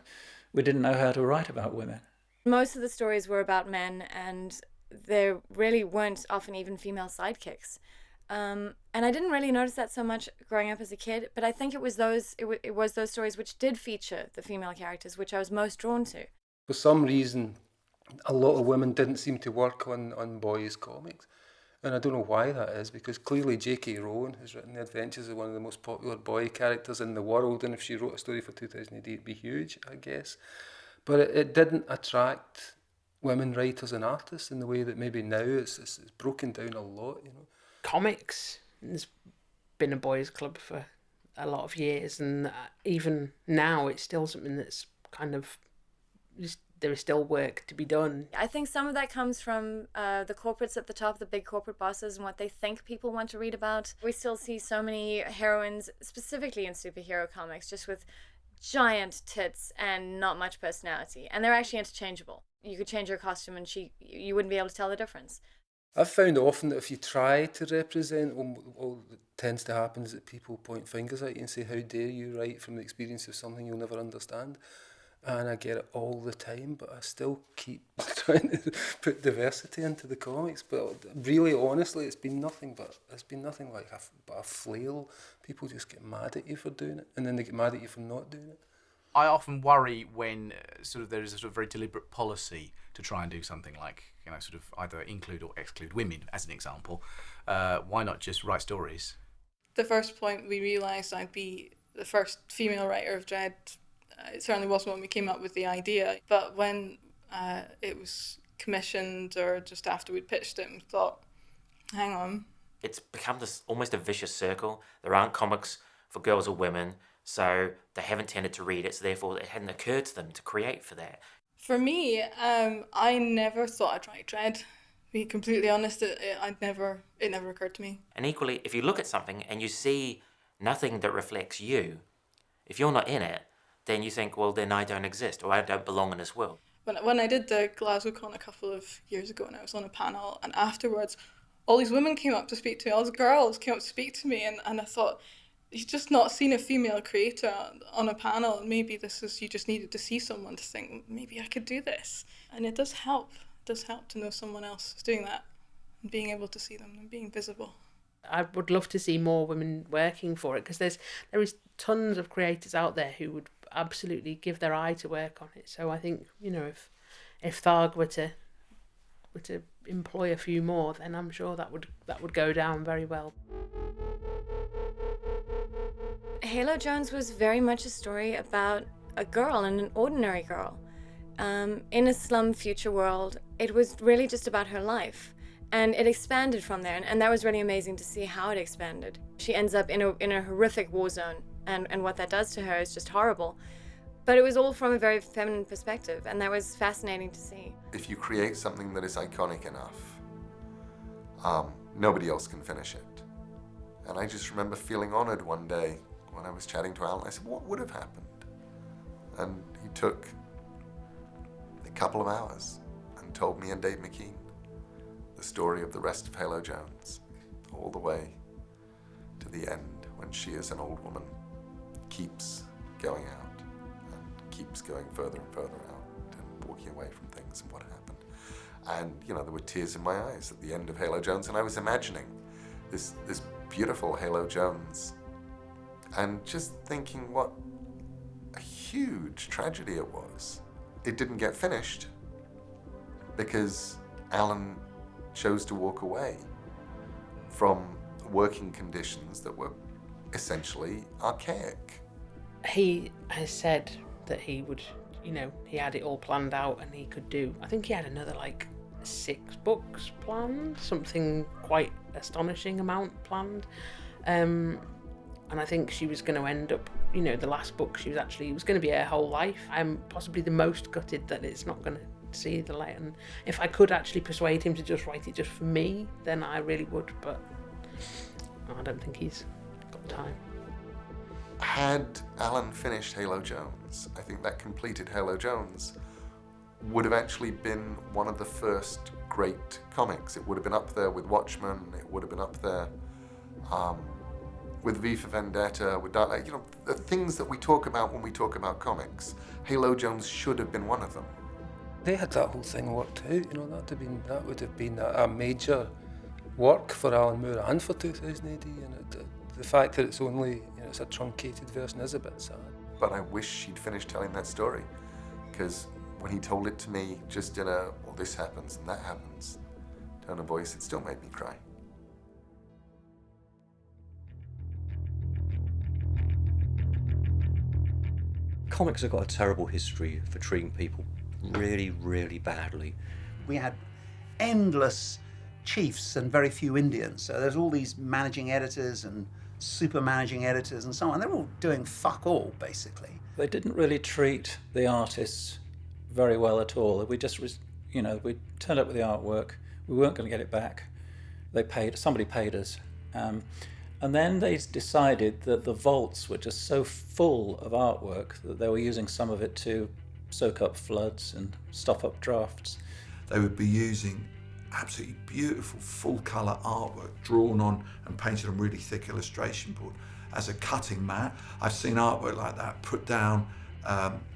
S9: we didn't know how to write about women.
S10: Most of the stories were about men, and there really weren't often even female sidekicks. And I didn't really notice that so much growing up as a kid, but I think it was those stories which did feature the female characters which I was most drawn to.
S14: For some reason, a lot of women didn't seem to work on boys' comics. And I don't know why that is, because clearly J.K. Rowling has written The Adventures of one of the most popular boy characters in the world, and if she wrote a story for 2000 AD, it'd be huge, I guess. But it didn't attract women writers and artists in the way that maybe now it's broken down a lot,
S23: Comics, there's been a boys' club for a lot of years, and even now it's still something that's kind of, there is still work to be done.
S10: I think some of that comes from the corporates at the top, the big corporate bosses, and what they think people want to read about. We still see so many heroines, specifically in superhero comics, just with giant tits and not much personality, and they're actually interchangeable. You could change her costume and you wouldn't be able to tell the difference.
S14: I've found often that if you try to represent, all that tends to happen is that people point fingers at you and say, how dare you write from the experience of something you'll never understand? And I get it all the time, but I still keep trying to put diversity into the comics. But really, honestly, it's been nothing like a flail. People just get mad at you for doing it, and then they get mad at you for not doing it.
S13: I often worry when there is a sort of very deliberate policy to try and do something like, sort of either include or exclude women, as an example. Why not just write stories?
S18: The first point we realised I'd be the first female writer of Dread. It certainly wasn't when we came up with the idea, but when it was commissioned or just after we'd pitched it, we thought, hang on.
S8: It's become this almost a vicious circle. There aren't comics for girls or women, so they haven't tended to read it, so therefore it hadn't occurred to them to create for that.
S18: For me, I never thought I'd write Dread. To be completely honest, it never occurred to me.
S8: And equally, if you look at something and you see nothing that reflects you, if you're not in it, then you think, well, then I don't exist, or I don't belong in this world.
S18: When I did the GlasgowCon a couple of years ago, and I was on a panel, and afterwards, all these women came up to speak to me, all these girls came up to speak to me, and I thought, you've just not seen a female creator on a panel, and maybe you just needed to see someone to think, maybe I could do this. And it does help. It does help to know someone else is doing that, and being able to see them and being visible.
S23: I would love to see more women working for it, because there is tons of creators out there who would absolutely give their eye to work on it. So I think, if Tharg were to employ a few more, then I'm sure that would go down very well.
S10: Halo Jones was very much a story about a girl, and an ordinary girl. In a slum future world, it was really just about her life. And it expanded from there, and that was really amazing to see how it expanded. She ends up in a horrific war zone, and what that does to her is just horrible. But it was all from a very feminine perspective, and that was fascinating to see.
S6: If you create something that is iconic enough, nobody else can finish it. And I just remember feeling honored one day when I was chatting to Alan. I said, what would have happened? And he took a couple of hours and told me and Dave McKean the story of the rest of Halo Jones, all the way to the end, when she, as an old woman, keeps going out and keeps going further and further out and walking away from things and what happened. And, there were tears in my eyes at the end of Halo Jones, and I was imagining this beautiful Halo Jones and just thinking what a huge tragedy it was. It didn't get finished because Alan chose to walk away from working conditions that were essentially archaic.
S23: He has said that he would, he had it all planned out, and he could do, I think he had another 6 books planned, something quite astonishing amount planned. And I think she was going to end up, the last book, it was going to be her whole life. I'm possibly the most gutted that it's not going to see the light, and if I could actually persuade him to just write it just for me, then I really would, but I don't think he's got the time.
S6: Had Alan finished Halo Jones, I think that completed Halo Jones would have actually been one of the first great comics. It would have been up there with Watchmen, it would have been up there with V for Vendetta, with Dark Knight, the things that we talk about when we talk about comics. Halo Jones should have been one of them.
S14: They had that whole thing worked out, that would have been a major work for Alan Moore and for 2000 AD, and the fact that it's only, it's a truncated version is a bit sad.
S6: But I wish she'd finished telling that story, because when he told it to me just in a, well, this happens and that happens tone of voice, it still made me cry.
S11: Comics have got a terrible history for treating people really, really badly.
S5: We had endless chiefs and very few Indians. So there's all these managing editors and super managing editors and so on. They're all doing fuck all, basically.
S9: They didn't really treat the artists very well at all. We just, we turned up with the artwork. We weren't going to get it back. Somebody paid us. And then they decided that the vaults were just so full of artwork that they were using some of it to soak up floods and stop up drafts.
S4: They would be using absolutely beautiful full-colour artwork drawn on and painted on really thick illustration board as a cutting mat. I've seen artwork like that put down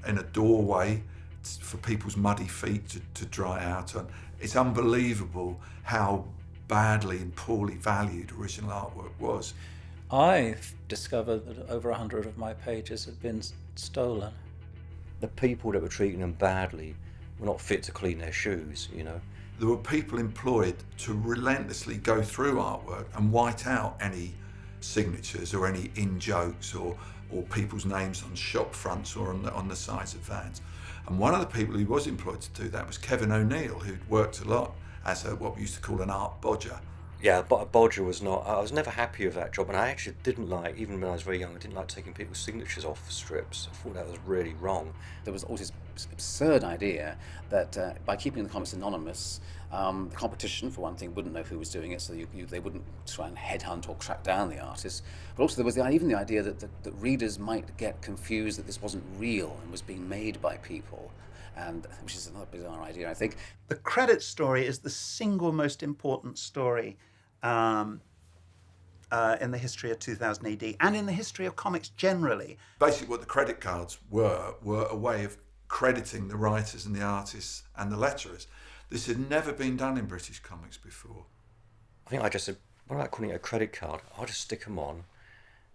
S4: in a doorway for people's muddy feet to dry out on. It's unbelievable how badly and poorly valued original artwork was.
S9: I've discovered that over 100 of my pages had been stolen.
S11: The people that were treating them badly were not fit to clean their shoes,
S4: There were people employed to relentlessly go through artwork and white out any signatures or any in-jokes or people's names on shop fronts or on the sides of vans. And one of the people who was employed to do that was Kevin O'Neill, who'd worked a lot as what we used to call an art bodger.
S11: Yeah, but a bodger was not. I was never happy with that job, and I actually didn't like, even when I was very young, I didn't like taking people's signatures off the strips. I thought that was really wrong.
S2: There was always this absurd idea that by keeping the comics anonymous, the competition, for one thing, wouldn't know who was doing it, so they wouldn't try and headhunt or track down the artists. But also there was even the idea that readers might get confused that this wasn't real and was being made by people. And which is another bizarre idea, I think.
S5: The credit story is the single most important story in the history of 2000 AD and in the history of comics generally.
S4: Basically what the credit cards were a way of crediting the writers and the artists and the letterers. This had never been done in British comics before.
S11: I think I just said, what about calling it a credit card? I'll just stick them on and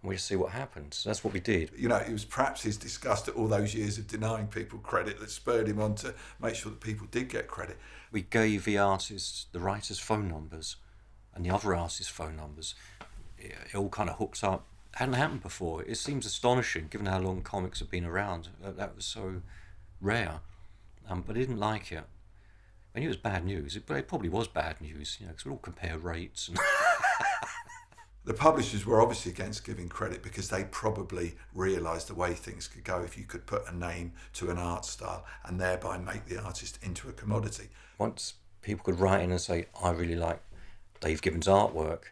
S11: we'll just see what happens. That's what we did.
S4: It was perhaps his disgust at all those years of denying people credit that spurred him on to make sure that people did get credit.
S11: We gave the artists, the writers' phone numbers and the other artists' phone numbers. It all kind of hooked up. It hadn't happened before. It seems astonishing given how long comics have been around. That was so rare. But I didn't like it. I knew it was bad news, but it probably was bad news, because we all compare rates. And
S4: The publishers were obviously against giving credit because they probably realised the way things could go if you could put a name to an art style and thereby make the artist into a commodity.
S11: Once people could write in and say, I really like Dave Gibbons' artwork,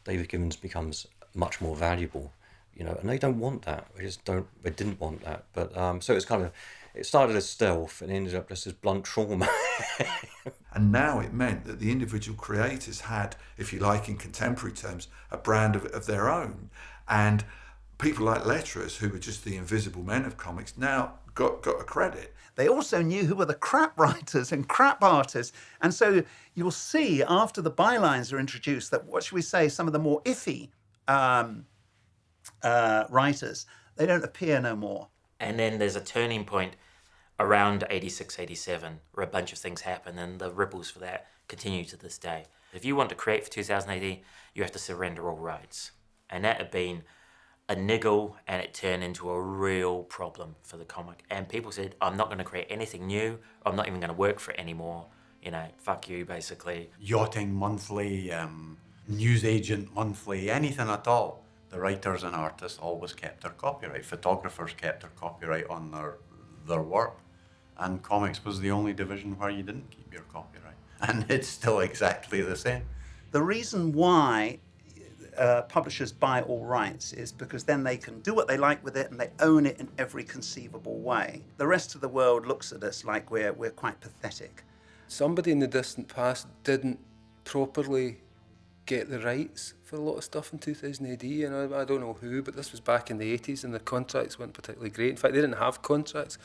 S11: David Gibbons becomes much more valuable, and they don't want that. They didn't want that. But so it started as stealth and ended up just as blunt trauma.
S4: And now it meant that the individual creators had, if you like, in contemporary terms, a brand of their own. And people like letterers, who were just the invisible men of comics, now got a credit.
S5: They also knew who were the crap writers and crap artists. And so you'll see after the bylines are introduced that, what should we say, some of the more iffy writers, they don't appear no more.
S8: And then there's a turning point around 86, 87, where a bunch of things happen, and the ripples for that continue to this day. If you want to create for 2000 AD, you have to surrender all rights. And that had been a niggle, and it turned into a real problem for the comic. And people said, I'm not going to create anything new, I'm not even going to work for it anymore. Fuck you, basically.
S16: Yachting monthly, newsagent monthly, anything at all. The writers and artists always kept their copyright. Photographers kept their copyright on their work. And comics was the only division where you didn't keep your copyright. And it's still exactly the same.
S5: The reason why publishers buy all rights is because then they can do what they like with it and they own it in every conceivable way. The rest of the world looks at us like we're quite pathetic.
S14: Somebody in the distant past didn't properly get the rights for a lot of stuff in 2000 AD, and I don't know who, but this was back in the 80s and the contracts weren't particularly great. In fact, they didn't have contracts.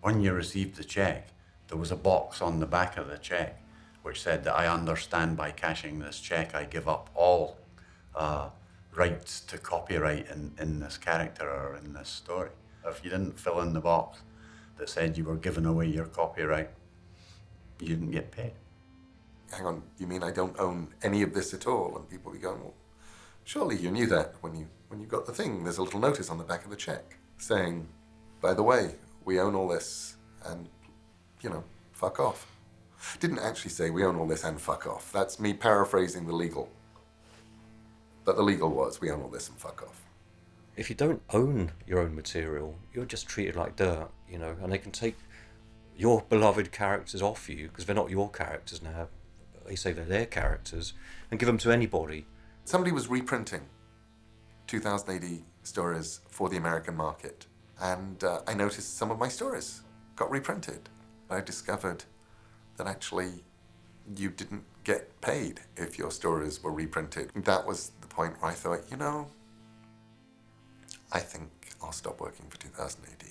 S16: When you received the cheque, there was a box on the back of the cheque which said that I understand by cashing this cheque I give up all rights to copyright in this character or in this story. If you didn't fill in the box that said you were giving away your copyright, you didn't get paid.
S6: Hang on, you mean I don't own any of this at all? And people will be going, well, surely you knew that when you got the thing. There's a little notice on the back of the cheque saying, by the way, we own all this and, fuck off. Didn't actually say we own all this and fuck off. That's me paraphrasing the legal But the legal was, we own all this and fuck off.
S11: If you don't own your own material, you're just treated like dirt, you know, and they can take your beloved characters off you because they're not your characters now. They say they're their characters and give them to anybody.
S6: Somebody was reprinting 2000 AD stories for the American market, and I noticed some of my stories got reprinted. I discovered that actually you didn't get paid if your stories were reprinted. That was the point where I thought, you know, I think I'll stop working for 2000 AD.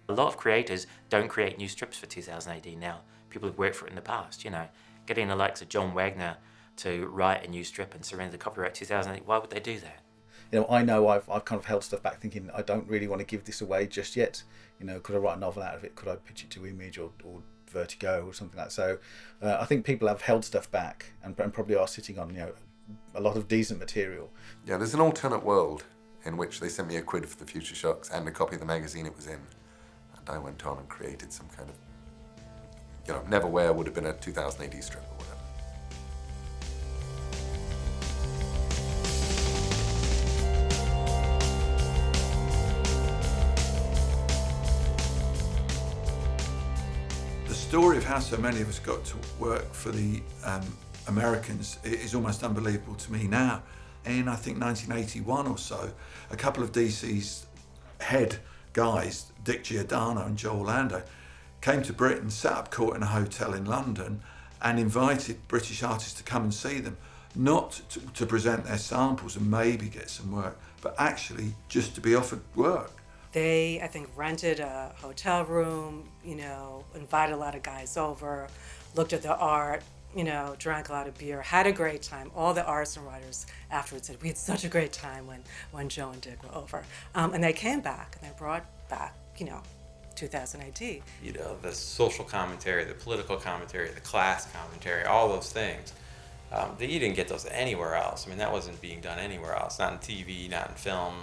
S8: A lot of creators don't create new strips for 2000 AD now. People have worked for it in the past, you know. Getting the likes of John Wagner to write a new strip and surrender the copyright 2000 AD, why would they do that?
S17: You know, I know I've kind of held stuff back thinking I don't really want to give this away just yet. You know, could I write a novel out of it? Could I pitch it to Image or Vertigo or something like that? So I think people have held stuff back and probably are sitting on, you know, a lot of decent material.
S6: Yeah, there's an alternate world in which they sent me a quid for the Future Shocks and a copy of the magazine it was in. And I went on and created some kind of, you know, Neverwhere would have been a 2000 AD strip or whatever.
S4: The story of how so many of us got to work for the Americans is almost unbelievable to me now. In, I think, 1981 or so, a couple of DC's head guys, Dick Giordano and Joe Orlando, came to Britain, set up court in a hotel in London and invited British artists to come and see them, not to present their samples and maybe get some work, but actually just to be offered work.
S7: They, I think, rented a hotel room, you know, invited a lot of guys over, looked at the art, you know, drank a lot of beer, had a great time. All the artists and writers afterwards said, we had such a great time when Joe and Dick were over. And they came back and they brought back, you know, 2000 AD.
S15: You know, the social commentary, the political commentary, the class commentary, all those things. You didn't get those anywhere else. I mean, that wasn't being done anywhere else. Not in TV, not in film,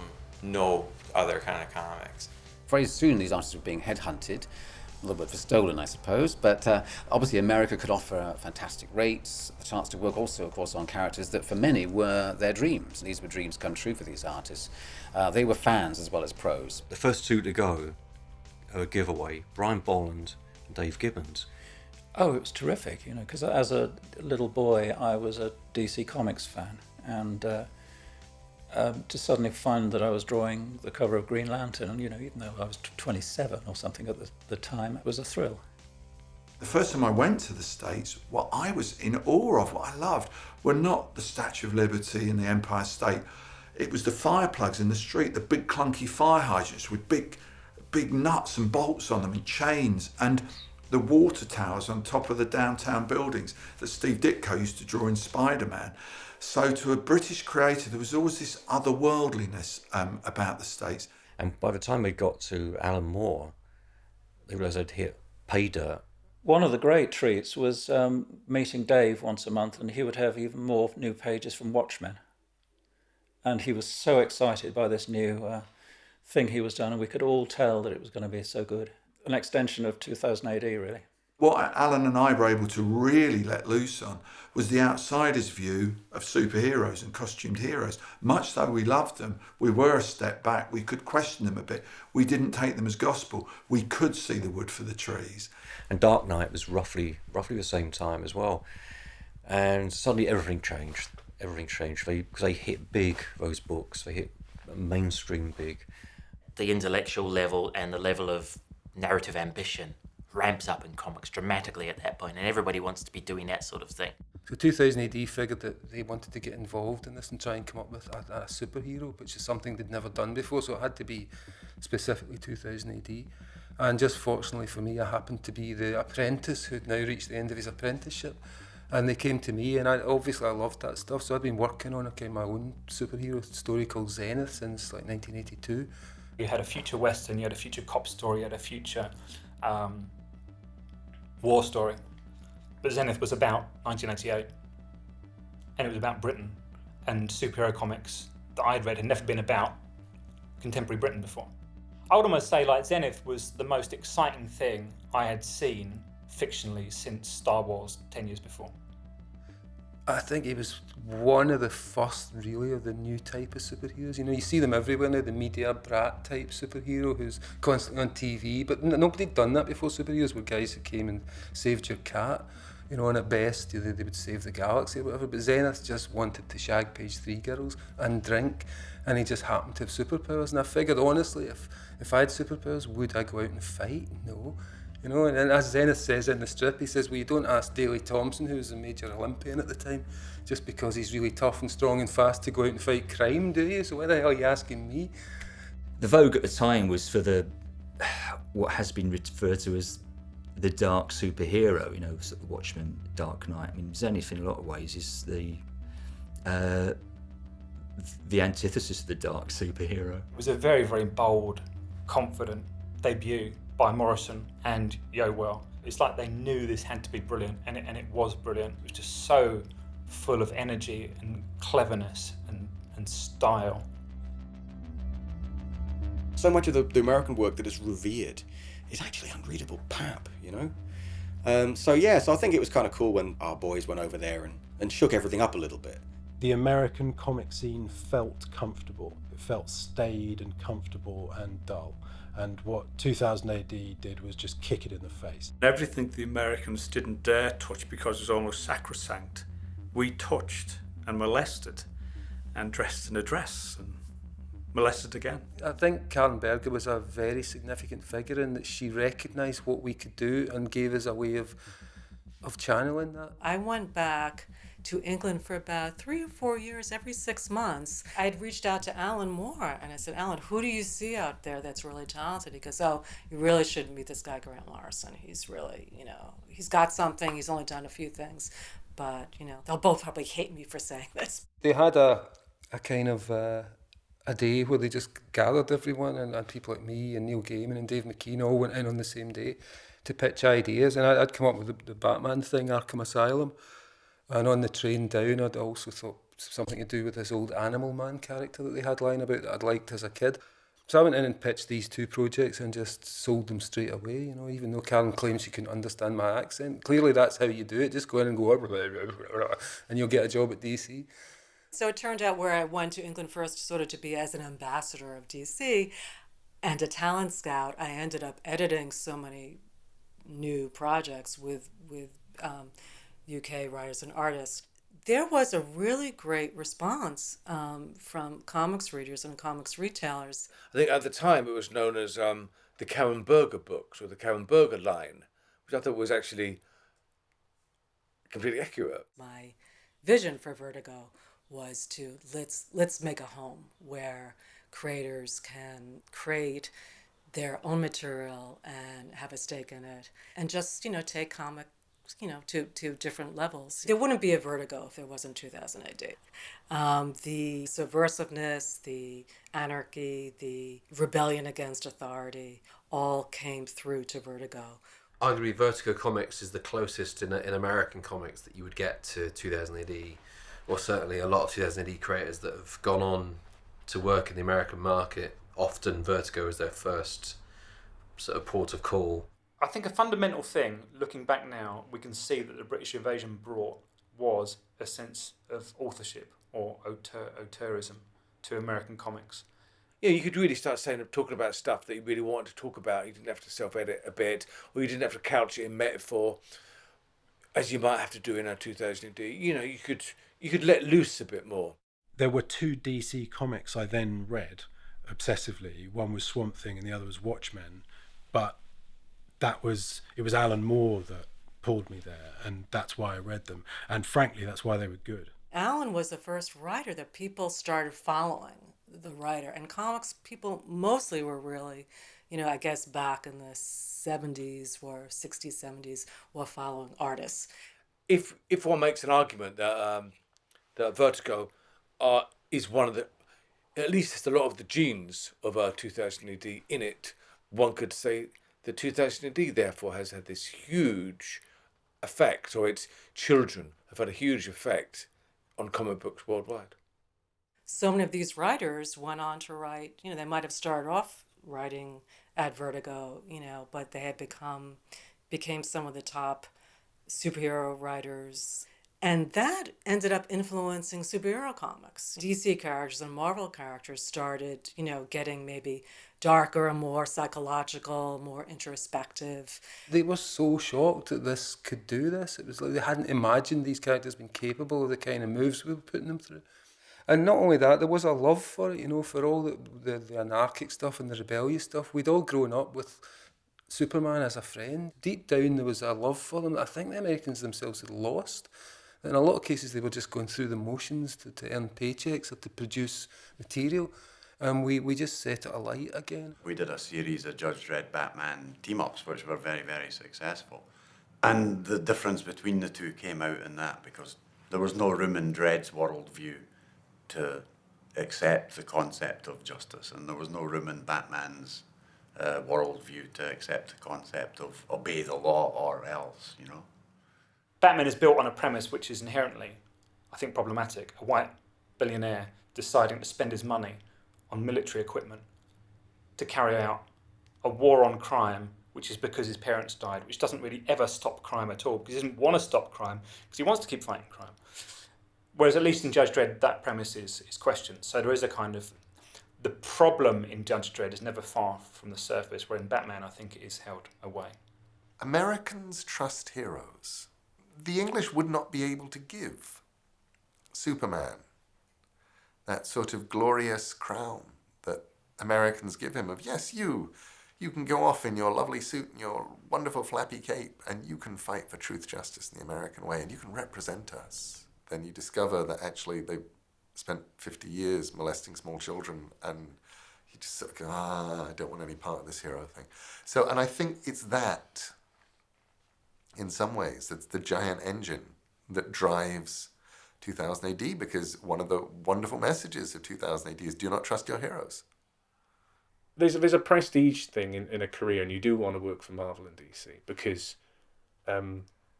S15: no other kind of comics.
S2: Very soon these artists were being headhunted, a little bit for stolen, I suppose, but obviously America could offer fantastic rates, a chance to work also, of course, on characters that for many were their dreams. These were dreams come true for these artists. They were fans as well as pros.
S11: The first two to go a giveaway, Brian Bolland and Dave Gibbons.
S9: Oh, it was terrific, you know, because as a little boy I was a DC Comics fan, and to suddenly find that I was drawing the cover of Green Lantern, and, you know, even though I was 27 or something at the time, it was a thrill.
S4: The first time I went to the States, what I was in awe of, what I loved, were not the Statue of Liberty and the Empire State. It was the fire plugs in the street, the big clunky fire hydrants with big nuts and bolts on them and chains, and the water towers on top of the downtown buildings that Steve Ditko used to draw in Spider-Man. So to a British creator, there was always this otherworldliness about the States.
S11: And by the time we got to Alan Moore, they realised they'd hit pay dirt.
S9: One of the great treats was meeting Dave once a month, and he would have even more new pages from Watchmen. And he was so excited by this new thing he was done, and we could all tell that it was going to be so good. An extension of 2000 AD, really.
S4: What Alan and I were able to really let loose on was the outsider's view of superheroes and costumed heroes. Much though we loved them, we were a step back. We could question them a bit. We didn't take them as gospel. We could see the wood for the trees.
S11: And Dark Knight was roughly the same time as well. And suddenly everything changed. Because they hit big, those books. They hit mainstream big.
S8: The intellectual level and the level of narrative ambition ramps up in comics dramatically at that point, and everybody wants to be doing that sort of thing.
S14: So 2000 AD figured that they wanted to get involved in this and try and come up with a superhero, which is something they'd never done before, so it had to be specifically 2000 AD. And just fortunately for me, I happened to be the apprentice who'd now reached the end of his apprenticeship. And they came to me, and I loved that stuff, so I'd been working on my own superhero story called Zenith since like 1982.
S19: You had a future Western, you had a future cop story, you had a future war story. But Zenith was about 1988, and it was about Britain, and superhero comics that I'd read had never been about contemporary Britain before. I would almost say like Zenith was the most exciting thing I had seen fictionally since Star Wars 10 years before.
S14: I think he was one of the first, really, of the new type of superheroes. You know, you see them everywhere now, the media brat type superhero who's constantly on TV, but nobody had done that before. Superheroes were guys who came and saved your cat, you know, and at best they would save the galaxy or whatever, but Zenith just wanted to shag page 3 girls and drink, and he just happened to have superpowers. And I figured, honestly, if I had superpowers, would I go out and fight? No. You know, and as Zenith says in the strip, he says, well, you don't ask Daley Thompson, who was a major Olympian at the time, just because he's really tough and strong and fast to go out and fight crime, do you? So why the hell are you asking me?
S12: The vogue at the time was for the what has been referred to as the dark superhero, you know, sort of Watchmen, Dark Knight. I mean, Zenith in a lot of ways is the antithesis of the dark superhero.
S19: It was a very, very bold, confident debut by Morrison and Yowell. It's like they knew this had to be brilliant, and it was brilliant. It was just so full of energy and cleverness and style.
S20: So much of the American work that is revered is actually unreadable pap, you know? So I think it was kind of cool when our boys went over there and shook everything up a little bit.
S21: The American comic scene felt comfortable. It felt staid and comfortable and dull. And what 2000 AD did was just kick it in the face.
S1: Everything the Americans didn't dare touch because it was almost sacrosanct, we touched and molested and dressed in a dress and molested again.
S14: I think Karen Berger was a very significant figure in that she recognised what we could do and gave us a way of channeling that.
S7: I went back to England for about 3 or 4 years, every 6 months. I'd reached out to Alan Moore and I said, Alan, who do you see out there that's really talented? He goes, oh, you really should meet this guy, Grant Morrison. He's really, you know, he's got something. He's only done a few things, but, you know, they'll both probably hate me for saying this.
S14: They had a kind of a day where they just gathered everyone and people like me and Neil Gaiman and Dave McKean all went in on the same day to pitch ideas. And I'd come up with the Batman thing, Arkham Asylum. And on the train down, I'd also thought something to do with this old Animal Man character that they had lying about that I'd liked as a kid. So I went in and pitched these 2 projects and just sold them straight away, you know, even though Karen claims she couldn't understand my accent. Clearly that's how you do it, just go in and go, and you'll get a job at DC.
S7: So it turned out where I went to England first sort of to be as an ambassador of DC and a talent scout, I ended up editing so many new projects with UK writers and artists. There was a really great response from comics readers and comics retailers.
S3: I think at the time it was known as the Karen Berger books or the Karen Berger line, which I thought was actually completely accurate.
S7: My vision for Vertigo was to let's make a home where creators can create their own material and have a stake in it and just, you know, take comic, you know, to different levels. There wouldn't be a Vertigo if there wasn't 2000 AD. The subversiveness, the anarchy, the rebellion against authority all came through to Vertigo.
S24: Arguably, Vertigo Comics is the closest in American comics that you would get to 2000 AD, or certainly a lot of 2000 AD creators that have gone on to work in the American market. Often Vertigo is their first sort of port of call.
S19: I think a fundamental thing, looking back now, we can see that the British invasion brought was a sense of authorship or auteurism to American comics.
S3: Yeah, you could really start talking about stuff that you really wanted to talk about. You didn't have to self-edit a bit, or you didn't have to couch it in metaphor, as you might have to do in a 2000 AD. You know, you could let loose a bit more.
S21: There were 2 DC comics I then read obsessively. One was Swamp Thing and the other was Watchmen, but it was Alan Moore that pulled me there, and that's why I read them. And frankly, that's why they were good.
S7: Alan was the first writer that people started following, the writer. And comics people mostly were really, you know, I guess back in the 70s or 60s, 70s, were following artists.
S3: If one makes an argument that that Vertigo is one of the, at least it's a lot of the genes of 2000 AD in it, one could say that 2000 AD therefore has had this huge effect, or its children have had a huge effect on comic books worldwide.
S7: So many of these writers went on to write, you know, they might have started off writing at Vertigo, you know, but they had became some of the top superhero writers. And that ended up influencing superhero comics. DC characters and Marvel characters started, getting maybe darker and more psychological, more introspective.
S14: They were so shocked that this could do this. It was like they hadn't imagined these characters being capable of the kind of moves we were putting them through. And not only that, there was a love for it, for all the anarchic stuff and the rebellious stuff. We'd all grown up with Superman as a friend. Deep down, there was a love for them that I think the Americans themselves had lost. In a lot of cases, they were just going through the motions to earn paychecks or to produce material. And we just set it alight again.
S16: We did a series of Judge Dredd Batman team-ups, which were very, very successful. And the difference between the two came out in that, because there was no room in Dredd's worldview to accept the concept of justice, and there was no room in Batman's worldview to accept the concept of obey the law or else,
S19: Batman is built on a premise which is inherently, I think, problematic. A white billionaire deciding to spend his money on military equipment to carry out a war on crime, which is because his parents died, which doesn't really ever stop crime at all, because he doesn't want to stop crime, because he wants to keep fighting crime. Whereas at least in Judge Dredd, that premise is questioned. So there is a kind of... The problem in Judge Dredd is never far from the surface, where in Batman, I think it is held away.
S6: Americans trust heroes. The English would not be able to give Superman that sort of glorious crown that Americans give him of, yes, you can go off in your lovely suit and your wonderful flappy cape and you can fight for truth, justice in the American way and you can represent us. Then you discover that actually they spent 50 years molesting small children and you just sort of go, I don't want any part of this hero thing. So, and I think it's that, in some ways, that's the giant engine that drives 2000 AD, because one of the wonderful messages of 2000 AD is do not trust your heroes.
S21: There's a prestige thing in a career, and you do want to work for Marvel and DC because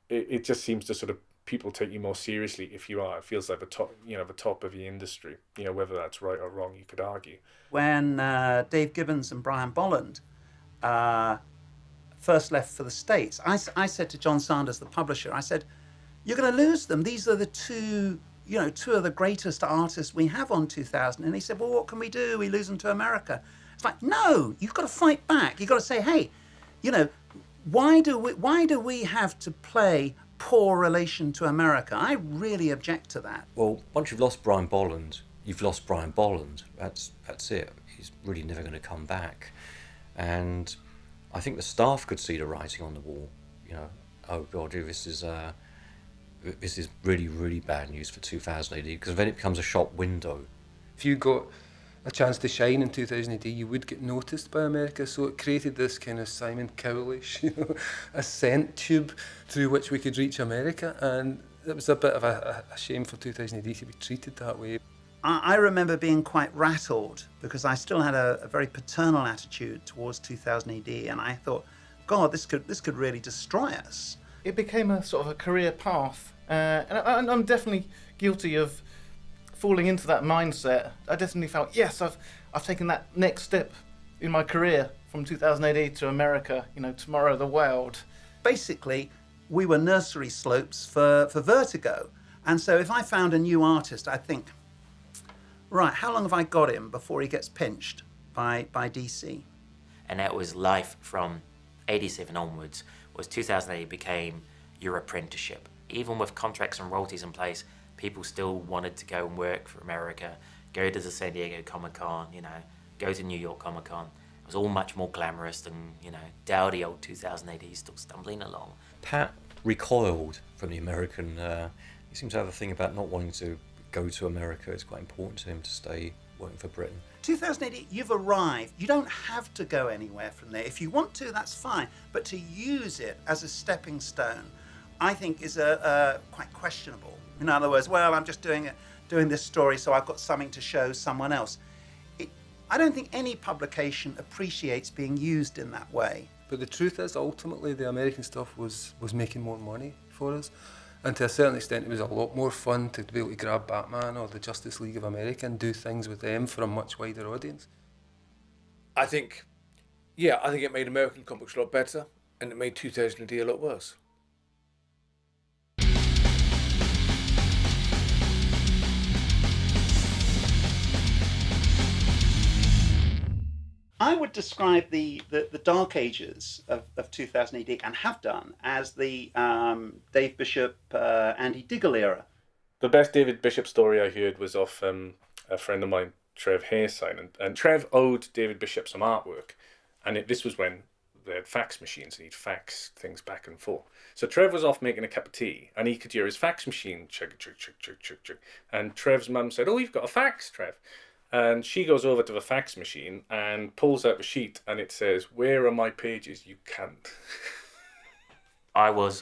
S21: it just seems to sort of people take you more seriously if you are. It feels like the top of the industry. Whether that's right or wrong, you could argue.
S5: When Dave Gibbons and Brian Bolland first left for the States, I said to John Sanders, the publisher, I said, you're going to lose them. These are the two of the greatest artists we have on 2000. And he said, well, what can we do? We lose them to America. It's like, no, you've got to fight back. You've got to say, hey, why do we have to play poor relation to America? I really object to that.
S11: Well, once you've lost Brian Bolland, you've lost Brian Bolland. That's it. He's really never going to come back. And I think the staff could see the writing on the wall. Oh God, this is really, really bad news for 2000 AD, because then it becomes a shop window.
S14: If you got a chance to shine in 2000 AD, you would get noticed by America, so it created this kind of Simon Cowell-ish, ascent tube through which we could reach America, and it was a bit of a shame for 2000 AD to be treated that way.
S5: I remember being quite rattled because I still had a very paternal attitude towards 2000 AD, and I thought, God, this could really destroy us.
S17: It became a sort of a career path, and I'm definitely guilty of falling into that mindset. I definitely felt, yes, I've taken that next step in my career from 2000 AD to America, tomorrow the world.
S5: Basically, we were nursery slopes for Vertigo, and so if I found a new artist, I'd think, right, how long have I got him before he gets pinched by DC?
S8: And that was life from 87 onwards, was 2008 became your apprenticeship. Even with contracts and royalties in place, people still wanted to go and work for America, go to the San Diego Comic-Con, go to New York Comic-Con. It was all much more glamorous than, dowdy old 2000 AD still stumbling along.
S11: Pat recoiled from the American, he seems to have a thing about not wanting to go to America. It's quite important to him to stay working for Britain.
S5: 2080, you've arrived. You don't have to go anywhere from there. If you want to, that's fine. But to use it as a stepping stone, I think is quite questionable. In other words, well, I'm just doing this story so I've got something to show someone else. I don't think any publication appreciates being used in that way.
S14: But the truth is, ultimately, the American stuff was making more money for us. And to a certain extent, it was a lot more fun to be able to grab Batman or the Justice League of America and do things with them for a much wider audience.
S3: I think it made American comics a lot better, and it made 2000 AD a lot worse.
S5: I would describe the dark ages of 2000 AD, and have done, as the Dave Bishop, Andy Diggle era.
S10: The best David Bishop story I heard was off a friend of mine, Trev Hairsign, and Trev owed David Bishop some artwork, and this was when they had fax machines and he'd fax things back and forth. So Trev was off making a cup of tea and he could hear his fax machine chug, chug, chug, chug, chug, chug. And Trev's mum said, "Oh, you've got a fax, Trev." And she goes over to the fax machine and pulls out a sheet and it says, "Where are my pages, you cunt?"
S8: I was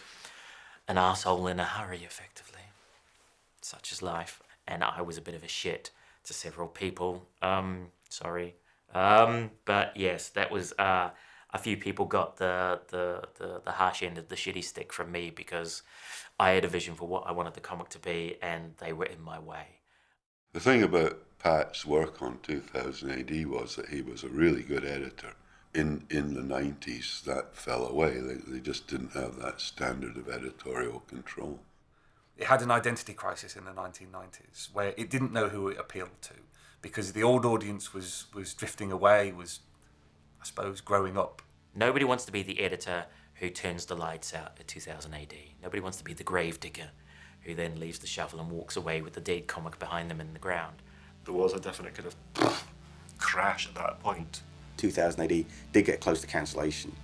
S8: an arsehole in a hurry, effectively. Such is life. And I was a bit of a shit to several people. Sorry. But yes, that was... a few people got the harsh end of the shitty stick from me because I had a vision for what I wanted the comic to be and they were in my way.
S13: The thing about Pat's work on 2000 AD was that he was a really good editor. In the 90s, that fell away. They just didn't have that standard of editorial control.
S18: It had an identity crisis in the 1990s where it didn't know who it appealed to because the old audience was drifting away, was, I suppose, growing up.
S8: Nobody wants to be the editor who turns the lights out at 2000 AD. Nobody wants to be the gravedigger who then leaves the shovel and walks away with the dead comic behind them in the ground.
S22: There was a definite kind of crash at that point.
S20: 2000 AD did get close to cancellation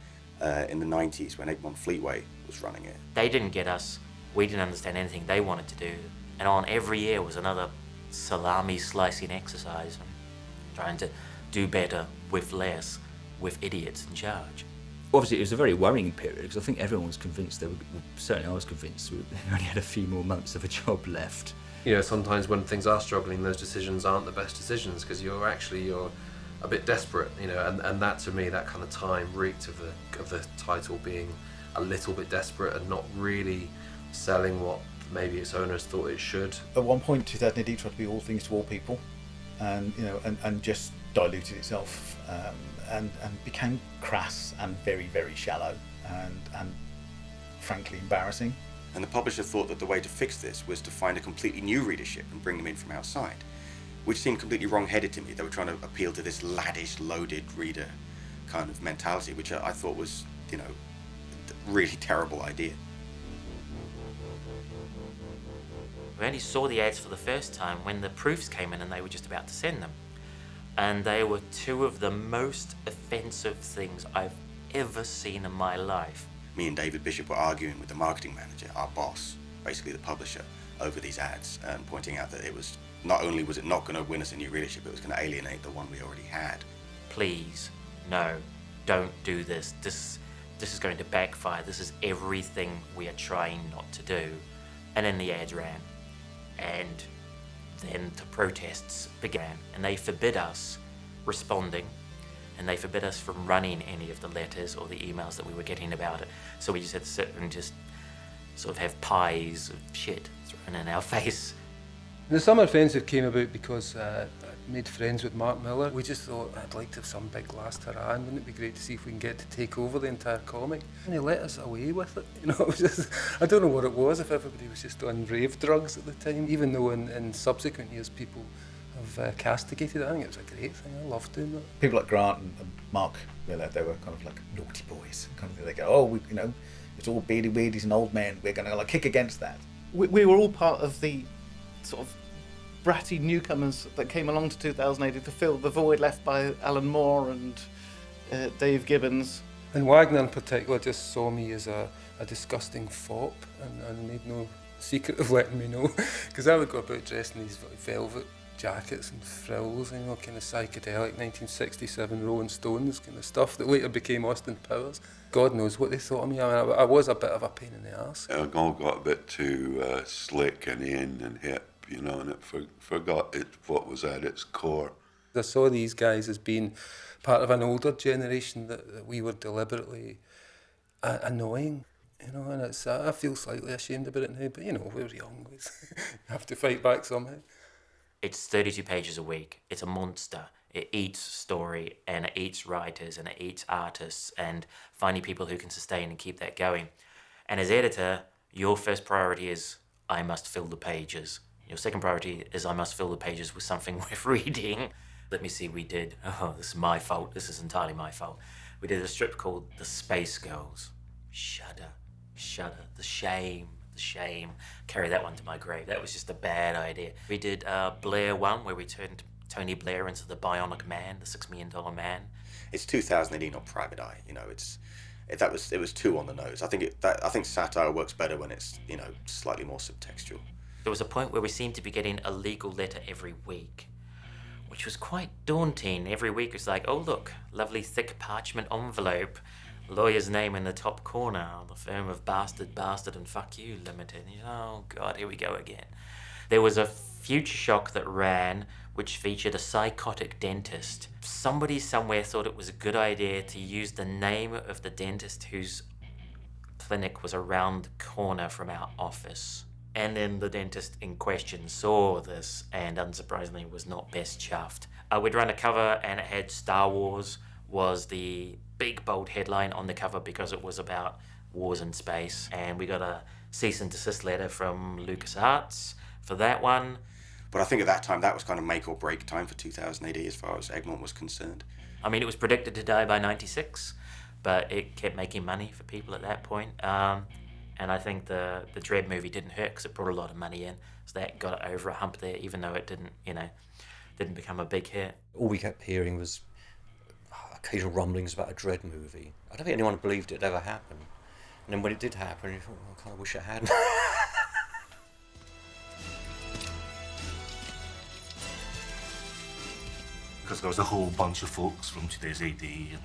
S20: in the 90s when Egmont Fleetway was running it.
S8: They didn't get us. We didn't understand anything they wanted to do. And on every year was another salami slicing exercise, trying to do better with less, with idiots in charge.
S12: Obviously, it was a very worrying period because I think everyone was convinced certainly I was convinced we only had a few more months of a job left.
S24: You know, sometimes when things are struggling, those decisions aren't the best decisions because you're a bit desperate, you know, and that to me, that kind of time reeked of the title being a little bit desperate and not really selling what maybe its owners thought it should.
S17: At one point, 2000 AD tried to be all things to all people, and you know, and just diluted itself, and became crass and very, very shallow, and frankly embarrassing.
S20: And the publisher thought that the way to fix this was to find a completely new readership and bring them in from outside, which seemed completely wrong-headed to me. They were trying to appeal to this laddish, loaded reader kind of mentality, which I thought was, you know, a really terrible idea.
S8: We only saw the ads for the first time when the proofs came in and they were just about to send them. And they were two of the most offensive things I've ever seen in my life.
S20: Me and David Bishop were arguing with the marketing manager, our boss, basically the publisher, over these ads, and pointing out that it was not only was it not going to win us a new readership, it was going to alienate the one we already had.
S8: Please, no, don't do this. This is going to backfire. This is everything we are trying not to do. And then the ads ran. And then the protests began, and they forbid us responding, and they forbid us from running any of the letters or the emails that we were getting about it. So we just had to sit and just sort of have pies of shit thrown in our face.
S14: The Summer Offensive came about because I made friends with Mark Miller. We just thought, I'd like to have some big last hurrah, and wouldn't it be great to see if we can get to take over the entire comic? And he let us away with it. You know, it was just, I don't know what it was, if everybody was just on rave drugs at the time, even though in subsequent years people have castigated it. I think it was a great thing. I loved doing that.
S17: People like Grant and Mark Miller, they were kind of like naughty boys. Kind of, they go, oh, you know, it's all beardy weirdies and old men. We're going to like kick against that.
S25: We were all part of the sort of bratty newcomers that came along to 2000 AD to fill the void left by Alan Moore and Dave Gibbons.
S14: And Wagner in particular just saw me as a disgusting fop and made no secret of letting me know, because I would go about dressed in these velvet jackets and frills, you know, kind of psychedelic 1967 Rolling Stones kind of stuff that later became Austin Powers. God knows what they thought of me. I mean, I was a bit of a pain in the arse.
S13: It all got a bit too slick and in and hip, you know, and it forgot what was at its core.
S14: I saw these guys as being part of an older generation that we were deliberately annoying, you know, and it's I feel slightly ashamed about it now, but you know, we were young, we have to fight back somehow.
S8: It's 32 pages a week. It's a monster. It eats story, and it eats writers, and it eats artists, and finding people who can sustain and keep that going. And as editor, your first priority is, I must fill the pages. Your second priority is, I must fill the pages with something worth reading. Let me see, we did, oh, this is my fault, this is entirely my fault. We did a strip called The Space Girls. Shudder, shudder, the shame. Carry that one to my grave. That was just a bad idea. We did Blair 1, where we turned Tony Blair into the Bionic Man, the $6 Million Man.
S20: It's 2000 AD, not Private Eye. You know, it was too on the nose. I think satire works better when it's, you know, slightly more subtextual.
S8: There was a point where we seemed to be getting a legal letter every week, which was quite daunting. Every week it was like, oh look, lovely thick parchment envelope, lawyer's name in the top corner, the firm of Bastard, and Fuck You Limited. Oh God, here we go again. There was a Future Shock that ran, which featured a psychotic dentist. Somebody somewhere thought it was a good idea to use the name of the dentist whose clinic was around the corner from our office. And then the dentist in question saw this and unsurprisingly was not best chuffed. We'd run a cover and it had Star Wars was the big bold headline on the cover because it was about wars in space. And we got a cease and desist letter from LucasArts for that one.
S20: But I think at that time, that was kind of make or break time for 2000 AD as far as Egmont was concerned.
S8: I mean, it was predicted to die by 96, but it kept making money for people at that point. And I think the Dredd movie didn't hurt because it brought a lot of money in. So that got it over a hump there, even though it didn't become a big hit.
S11: All we kept hearing was occasional rumblings about a Dredd movie. I don't think anyone believed it ever happened. And then when it did happen, you thought, I kind of wish it hadn't.
S22: Because there was a whole bunch of folks from today's AD and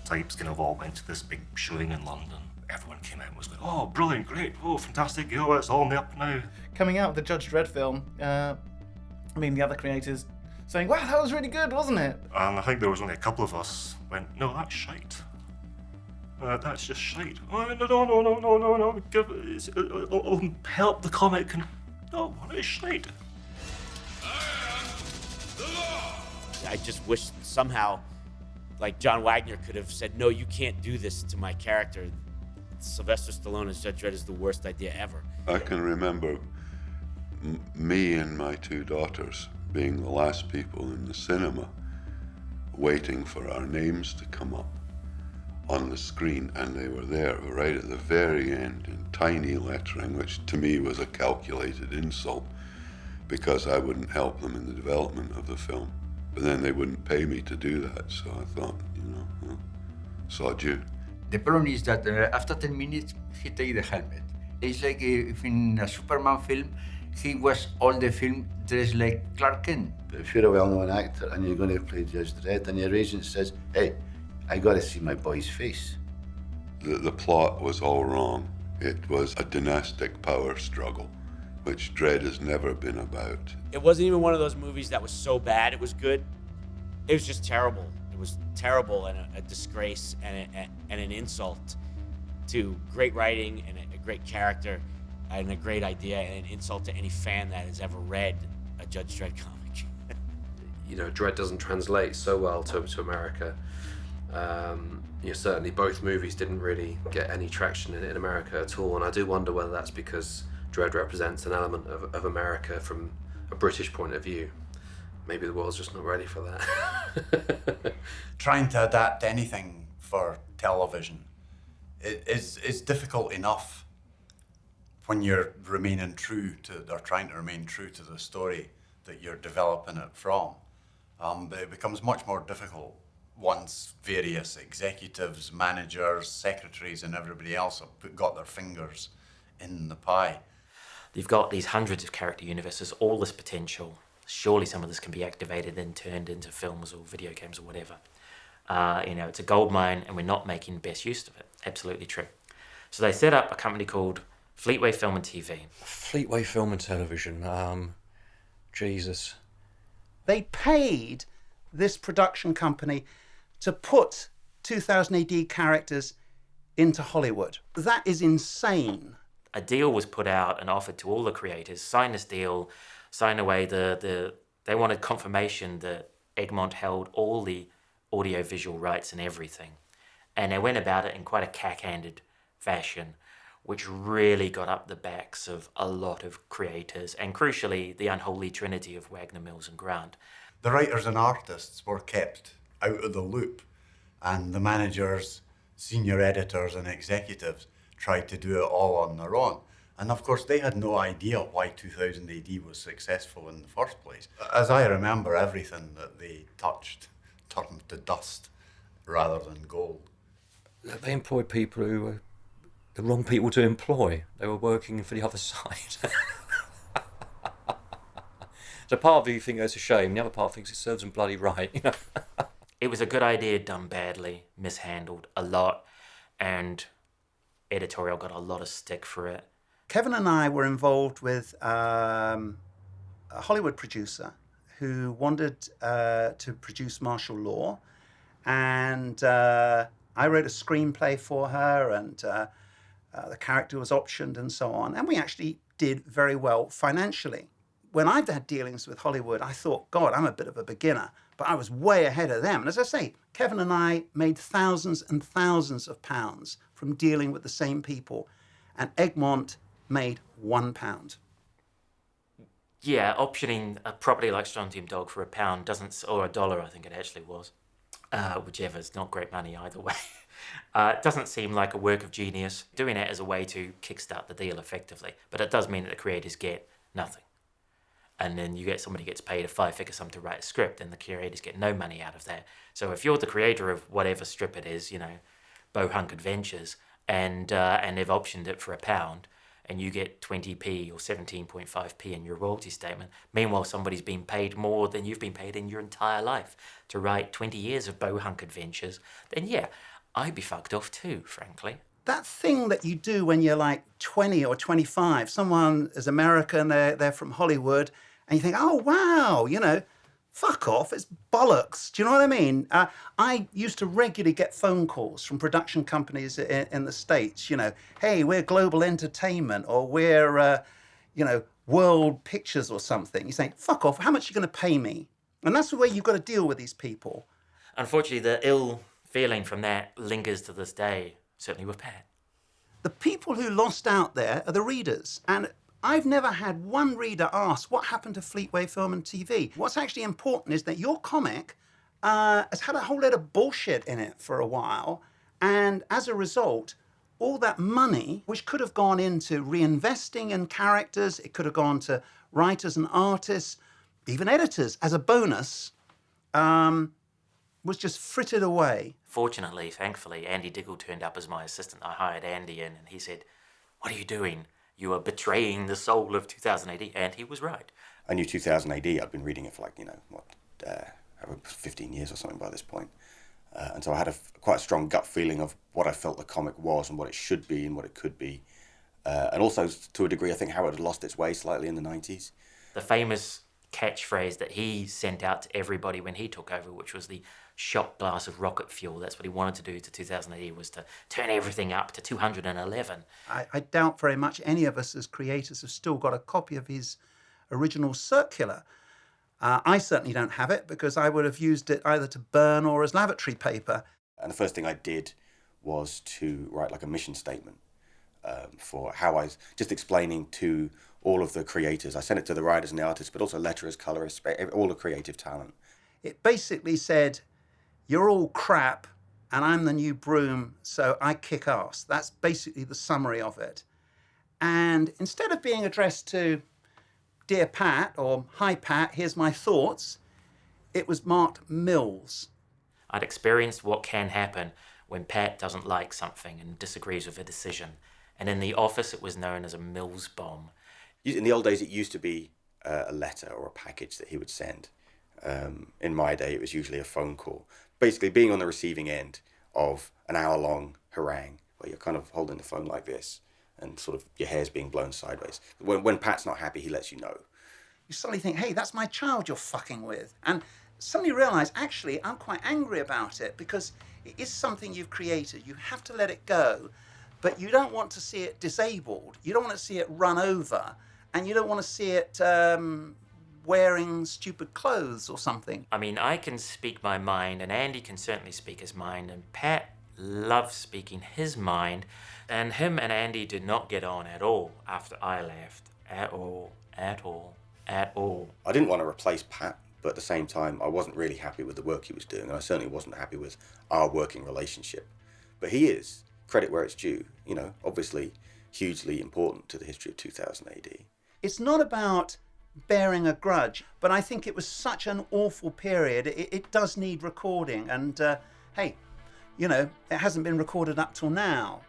S22: types kind of all went to this big showing in London. Everyone came out and was going, oh, brilliant, great, oh, fantastic, oh, it's all on the up now.
S25: Coming out of the Judge Dredd film, I mean, the other creators saying, wow, that was really good, wasn't it?
S22: And I think there was only a couple of us went, no, that's shite. That's just shite. Oh, no, it'll help the comic. And no, it's shite.
S2: I just wish somehow, like, John Wagner could have said, no, you can't do this to my character. Sylvester Stallone as Judge Dredd is the worst idea ever.
S13: I can remember me and my two daughters being the last people in the cinema waiting for our names to come up on the screen, and they were there right at the very end in tiny lettering, which to me was a calculated insult because I wouldn't help them in the development of the film. But then they wouldn't pay me to do that, so I thought, sod you.
S4: The problem is that after 10 minutes, he takes the helmet. It's like if in a Superman film, he was all the film dressed like Clark Kent.
S9: But if you're a well-known actor and you're going to play Judge Dredd and your agent says, hey, I got to see my boy's face.
S13: The plot was all wrong. It was a dynastic power struggle, which Dredd has never been about.
S2: It wasn't even one of those movies that was so bad it was good. It was just terrible. It was terrible and a disgrace and an insult to great writing and a great character and a great idea and an insult to any fan that has ever read a Judge Dredd comic.
S24: You know, Dredd doesn't translate so well to America. Certainly both movies didn't really get any traction in America at all, and I do wonder whether that's because Dredd represents an element of America from a British point of view. Maybe the world's just not ready for that.
S16: Trying to adapt anything for television is difficult enough when you're remaining true to, or trying to remain true to the story that you're developing it from. But it becomes much more difficult once various executives, managers, secretaries, and everybody else have got their fingers in the pie.
S8: You've got these hundreds of character universes, all this potential. Surely some of this can be activated and turned into films or video games or whatever. It's a gold mine and we're not making the best use of it. Absolutely true. So they set up a company called Fleetway Film and TV.
S11: Fleetway Film and Television. Jesus.
S5: They paid this production company to put 2000 AD characters into Hollywood. That is insane.
S8: A deal was put out and offered to all the creators, sign this deal, sign away they wanted confirmation that Egmont held all the audio-visual rights and everything. And they went about it in quite a cack-handed fashion, which really got up the backs of a lot of creators, and crucially, the unholy trinity of Wagner, Mills and Grant.
S16: The writers and artists were kept out of the loop, and the managers, senior editors and executives tried to do it all on their own. And of course, they had no idea why 2000 AD was successful in the first place. As I remember, everything that they touched turned to dust rather than gold.
S11: They employed people who were the wrong people to employ. They were working for the other side. So part of you think it's a shame, the other part thinks it serves them bloody right, you know.
S8: It was a good idea done badly, mishandled a lot, and editorial got a lot of stick for it.
S5: Kevin and I were involved with a Hollywood producer who wanted to produce martial law, and I wrote a screenplay for her, and the character was optioned and so on, and we actually did very well financially. When I've had dealings with Hollywood, I thought, God, I'm a bit of a beginner, but I was way ahead of them. And as I say, Kevin and I made thousands and thousands of pounds from dealing with the same people, and Egmont made £1.
S8: Yeah, optioning a property like Strontium Dog for £1 doesn't, or $1, I think it actually was, whichever, it's not great money either way. It doesn't seem like a work of genius. Doing it as a way to kickstart the deal effectively, but it does mean that the creators get nothing. And then you get somebody gets paid a 5-figure sum to write a script, and the creators get no money out of that. So if you're the creator of whatever strip it is, you know, Bohunk Adventures, and they've optioned it for £1, and you get 20p or 17.5p in your royalty statement, meanwhile somebody's been paid more than you've been paid in your entire life to write 20 years of Bohunk Adventures, then yeah, I'd be fucked off too, frankly.
S5: That thing that you do when you're like 20 or 25, someone is American, they're from Hollywood, and you think, oh, wow, you know, fuck off, it's bollocks. Do you know what I mean? I used to regularly get phone calls from production companies in the States, you know, hey, we're Global Entertainment, or we're, you know, World Pictures or something. You say, fuck off, how much are you going to pay me? And that's the way you've got to deal with these people.
S8: Unfortunately, the ill feeling from that lingers to this day, certainly with Pat.
S5: The people who lost out there are the readers. And I've never had one reader ask, what happened to Fleetway Film and TV? What's actually important is that your comic has had a whole lot of bullshit in it for a while. And as a result, all that money, which could have gone into reinvesting in characters, it could have gone to writers and artists, even editors as a bonus, was just frittered away.
S8: Fortunately, thankfully, Andy Diggle turned up as my assistant. I hired Andy in, and he said, what are you doing? You are betraying the soul of 2000 AD, and he was right.
S20: I knew 2000 AD. I'd been reading it for 15 years or something by this point. And so I had quite a strong gut feeling of what I felt the comic was and what it should be and what it could be. And also, to a degree, I think how it had lost its way slightly in the 90s.
S8: The famous catchphrase that he sent out to everybody when he took over, which was the shot glass of rocket fuel. That's what he wanted to do to 2000 AD, was to turn everything up to 211.
S5: I doubt very much any of us as creators have still got a copy of his original circular. I certainly don't have it because I would have used it either to burn or as lavatory paper.
S20: And the first thing I did was to write like a mission statement for how I was just explaining to all of the creators. I sent it to the writers and the artists, but also letterers, colorists, all the creative talent.
S5: It basically said, you're all crap and I'm the new broom, so I kick ass. That's basically the summary of it. And instead of being addressed to Dear Pat or Hi Pat, here's my thoughts, it was marked Mills.
S8: I'd experienced what can happen when Pat doesn't like something and disagrees with a decision. And in the office, it was known as a Mills bomb.
S20: In the old days, it used to be a letter or a package that he would send. In my day, it was usually a phone call. Basically, being on the receiving end of an hour-long harangue where you're kind of holding the phone like this and sort of your hair's being blown sideways. When Pat's not happy, he lets you know.
S5: You suddenly think, hey, that's my child you're fucking with. And suddenly realise, actually, I'm quite angry about it because it is something you've created. You have to let it go, but you don't want to see it disabled. You don't want to see it run over, and you don't want to see it wearing stupid clothes or something.
S8: I mean, I can speak my mind, and Andy can certainly speak his mind, and Pat loves speaking his mind, and him and Andy did not get on at all after I left. At all.
S20: I didn't want to replace Pat, But at the same time, I wasn't really happy with the work he was doing, and I certainly wasn't happy with our working relationship. But he is, credit where it's due, you know, obviously hugely important to the history of 2000 AD.
S5: It's not about bearing a grudge, but I think it was such an awful period. It does need recording, and hey, you know, it hasn't been recorded up till now.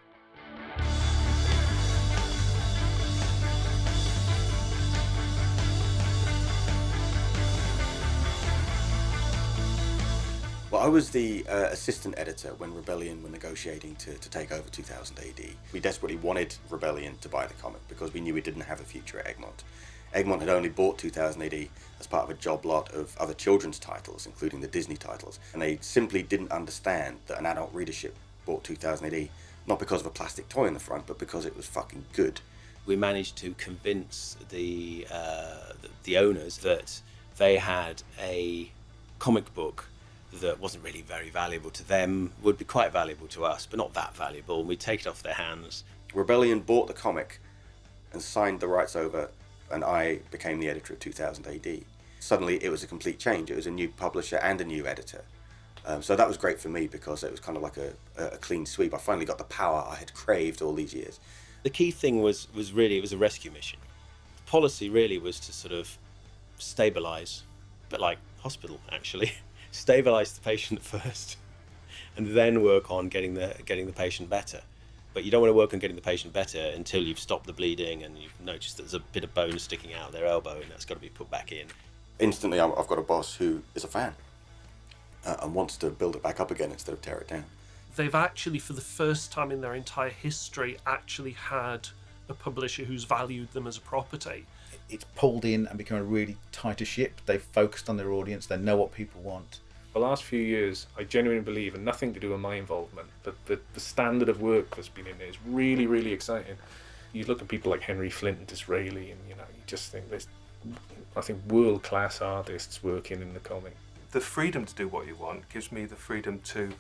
S20: Well, I was the assistant editor when Rebellion were negotiating to take over 2000 AD. We desperately wanted Rebellion to buy the comic because we knew we didn't have a future at Egmont. Egmont had only bought 2000 AD as part of a job lot of other children's titles, including the Disney titles, and they simply didn't understand that an adult readership bought 2000 AD, not because of a plastic toy in the front, but because it was fucking good.
S1: We managed to convince the owners that they had a comic book that wasn't really very valuable to them, would be quite valuable to us, but not that valuable, and we'd take it off their hands.
S20: Rebellion bought the comic and signed the rights over, and I became the editor of 2000 AD. Suddenly it was a complete change. It was a new publisher and a new editor. So that was great for me because it was kind of like a clean sweep. I finally got the power I had craved all these years.
S1: The key thing was really, it was a rescue mission. The policy really was to sort of stabilise, but like hospital actually, stabilise the patient first, and then work on getting the patient better. But you don't want to work on getting the patient better until you've stopped the bleeding and you've noticed that there's a bit of bone sticking out of their elbow, and that's got to be put back in.
S20: Instantly, I've got a boss who is a fan and wants to build it back up again instead of tear it down.
S7: They've actually, for the first time in their entire history, actually had a publisher who's valued them as a property.
S17: It's pulled in and become a really tighter ship. They've focused on their audience. They know what people want.
S10: The last few years, I genuinely believe, and nothing to do with my involvement, but the standard of work that's been in there is really, really exciting. You look at people like Henry Flint and Disraeli, and you just think there's, I think, world-class artists working in the comic.
S18: The freedom to do what you want gives me the freedom to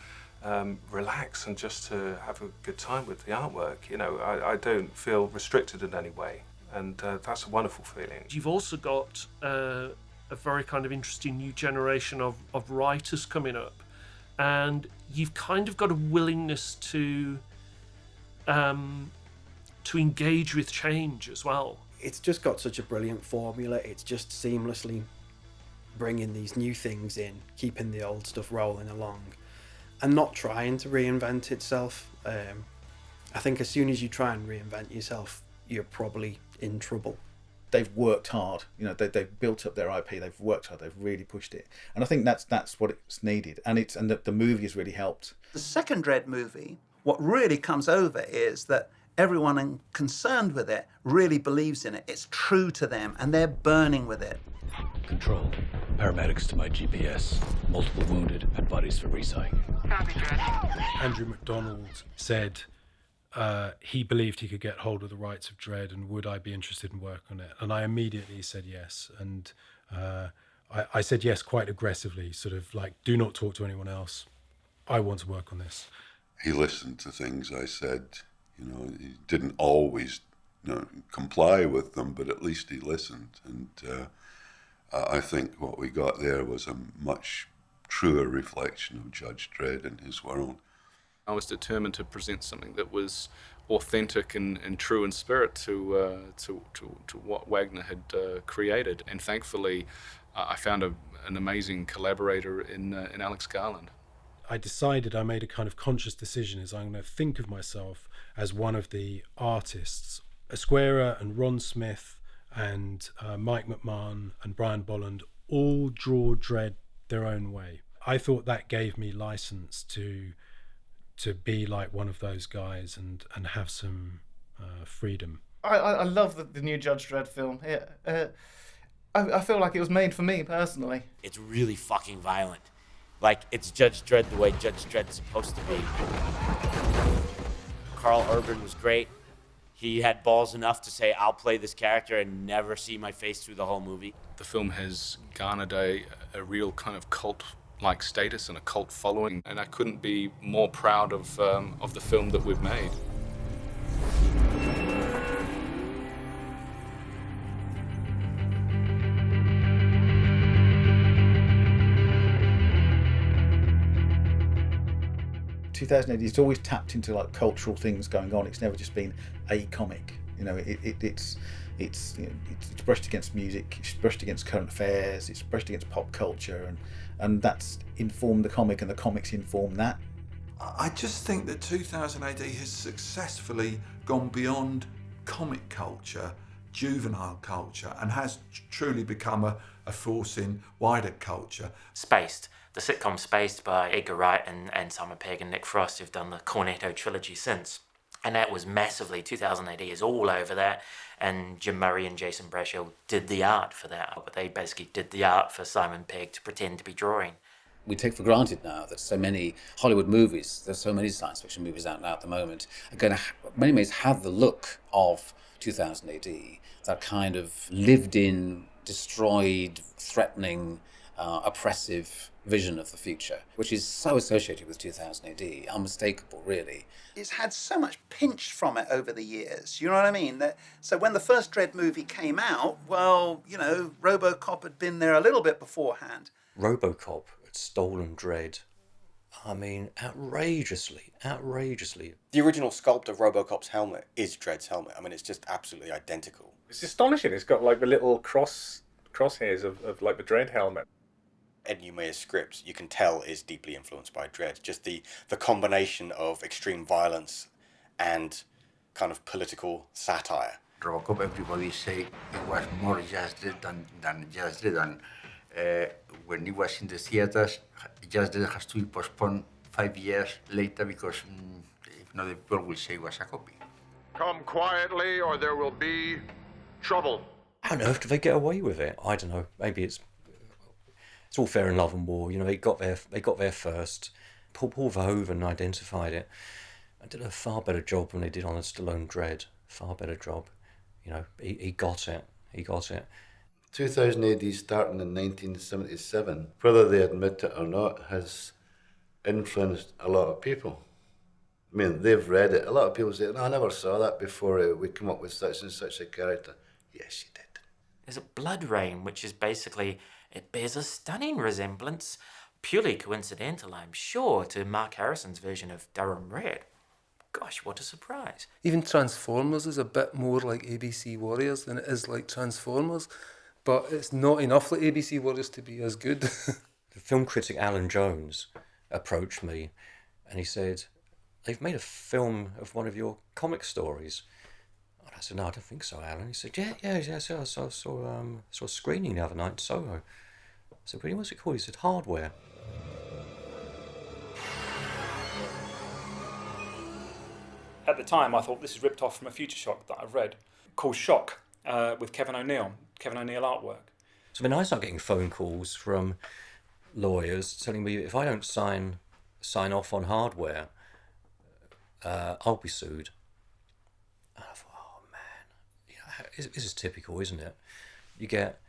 S18: relax and just to have a good time with the artwork. You know, I don't feel restricted in any way, and that's a wonderful feeling.
S7: You've also got a very kind of interesting new generation of writers coming up, and you've kind of got a willingness to engage with change as well.
S15: It's just got such a brilliant formula. It's just seamlessly bringing these new things in, keeping the old stuff rolling along, and not trying to reinvent itself. I think as soon as you try and reinvent yourself, you're probably in trouble.
S17: They've worked hard. You know, they've built up their IP. They've worked hard. They've really pushed it, and I think that's what it's needed. And the movie has really helped.
S5: The second Dredd movie, what really comes over is that everyone concerned with it really believes in it. It's true to them, and they're burning with it.
S19: Control. Paramedics to my GPS. Multiple wounded and bodies for recycling.
S21: Andrew MacDonald said he believed he could get hold of the rights of Dredd, and would I be interested in work on it? And I immediately said yes. And I said yes quite aggressively, sort of like, do not talk to anyone else. I want to work on this.
S13: He listened to things I said. He didn't always comply with them, but at least he listened. And I think what we got there was a much truer reflection of Judge Dredd and his world.
S23: I was determined to present something that was authentic and true in spirit to what Wagner had created. And thankfully, I found an amazing collaborator in Alex Garland.
S21: I decided, I made a kind of conscious decision, is I'm going to think of myself as one of the artists. Esquerra and Ron Smith and Mike McMahon and Brian Bolland all draw Dredd their own way. I thought that gave me license to be like one of those guys and have some freedom.
S25: I love the new Judge Dredd film. I feel like it was made for me personally.
S2: It's really fucking violent. Like, it's Judge Dredd the way Judge Dredd's supposed to be. Carl Urban was great. He had balls enough to say, I'll play this character and never see my face through the whole movie.
S23: The film has garnered a real kind of cult-like status and a cult following, and I couldn't be more proud of the film that we've made.
S17: 2000 AD, it's always tapped into like cultural things going on. It's never just been a comic. You know, it's brushed against music, it's brushed against current affairs, it's brushed against pop culture, and that's informed the comic, and the comics inform that.
S3: I just think that 2000 AD has successfully gone beyond comic culture, juvenile culture, and has truly become a force in wider culture.
S8: Spaced. The sitcom Spaced by Edgar Wright and Simon Pegg and Nick Frost, who've done the Cornetto trilogy since. And that was massively, 2000 AD is all over that. And Jim Murray and Jason Brescia did the art for that. But they basically did the art for Simon Pegg to pretend to be drawing.
S6: We take for granted now that so many Hollywood movies, there's so many science fiction movies out now at the moment, are going to, in many ways, have the look of 2000 AD, that kind of lived-in, destroyed, threatening, oppressive vision of the future, which is so associated with 2000 AD, unmistakable, really.
S5: It's had so much pinched from it over the years, you know what I mean? So when the first Dredd movie came out, well, you know, RoboCop had been there a little bit beforehand.
S11: RoboCop had stolen Dredd. I mean, outrageously.
S20: The original sculpt of RoboCop's helmet is Dredd's helmet. I mean, it's just absolutely identical.
S10: It's astonishing. It's got like the little crosshairs of like the Dredd helmet.
S20: Ed Neumayer's script, you can tell, is deeply influenced by Dredd. Just the combination of extreme violence and kind of political satire.
S4: RoboCop, everybody say it was more Just Dredd than Just Dredd. And when it was in the theaters, Just Dredd has to be postponed 5 years later because if not, the people will say it was a copy.
S12: Come quietly or there will be trouble.
S11: How on earth did they get away with it? I don't know. Maybe it's all fair in love and war. You know, they got there first. Paul Verhoeven identified it and did a far better job than they did on a Stallone Dredd. Far better job. You know, he got it.
S9: 2000 AD starting in 1977, whether they admit it or not, has influenced a lot of people. I mean, they've read it. A lot of people say, no, I never saw that before we come up with such and such a character. Yes, you did.
S8: There's a Blood Rain, which is basically, it bears a stunning resemblance, purely coincidental, I'm sure, to Mark Harrison's version of Durham Red. Gosh, what a surprise.
S14: Even Transformers is a bit more like ABC Warriors than it is like Transformers, but it's not enough like ABC Warriors to be as good.
S11: The film critic Alan Jones approached me and he said, they've made a film of one of your comic stories. And I said, no, I don't think so, Alan. He said, yeah, so I saw a screening the other night in Soho. I said, really, what's it called? He said, Hardware.
S22: At the time, I thought this is ripped off from a Future Shock that I've read, called Shock, with Kevin O'Neill artwork.
S11: So then I start getting phone calls from lawyers telling me if I don't sign off on Hardware, I'll be sued. And I thought, oh man, you know, this is typical, isn't it? You get,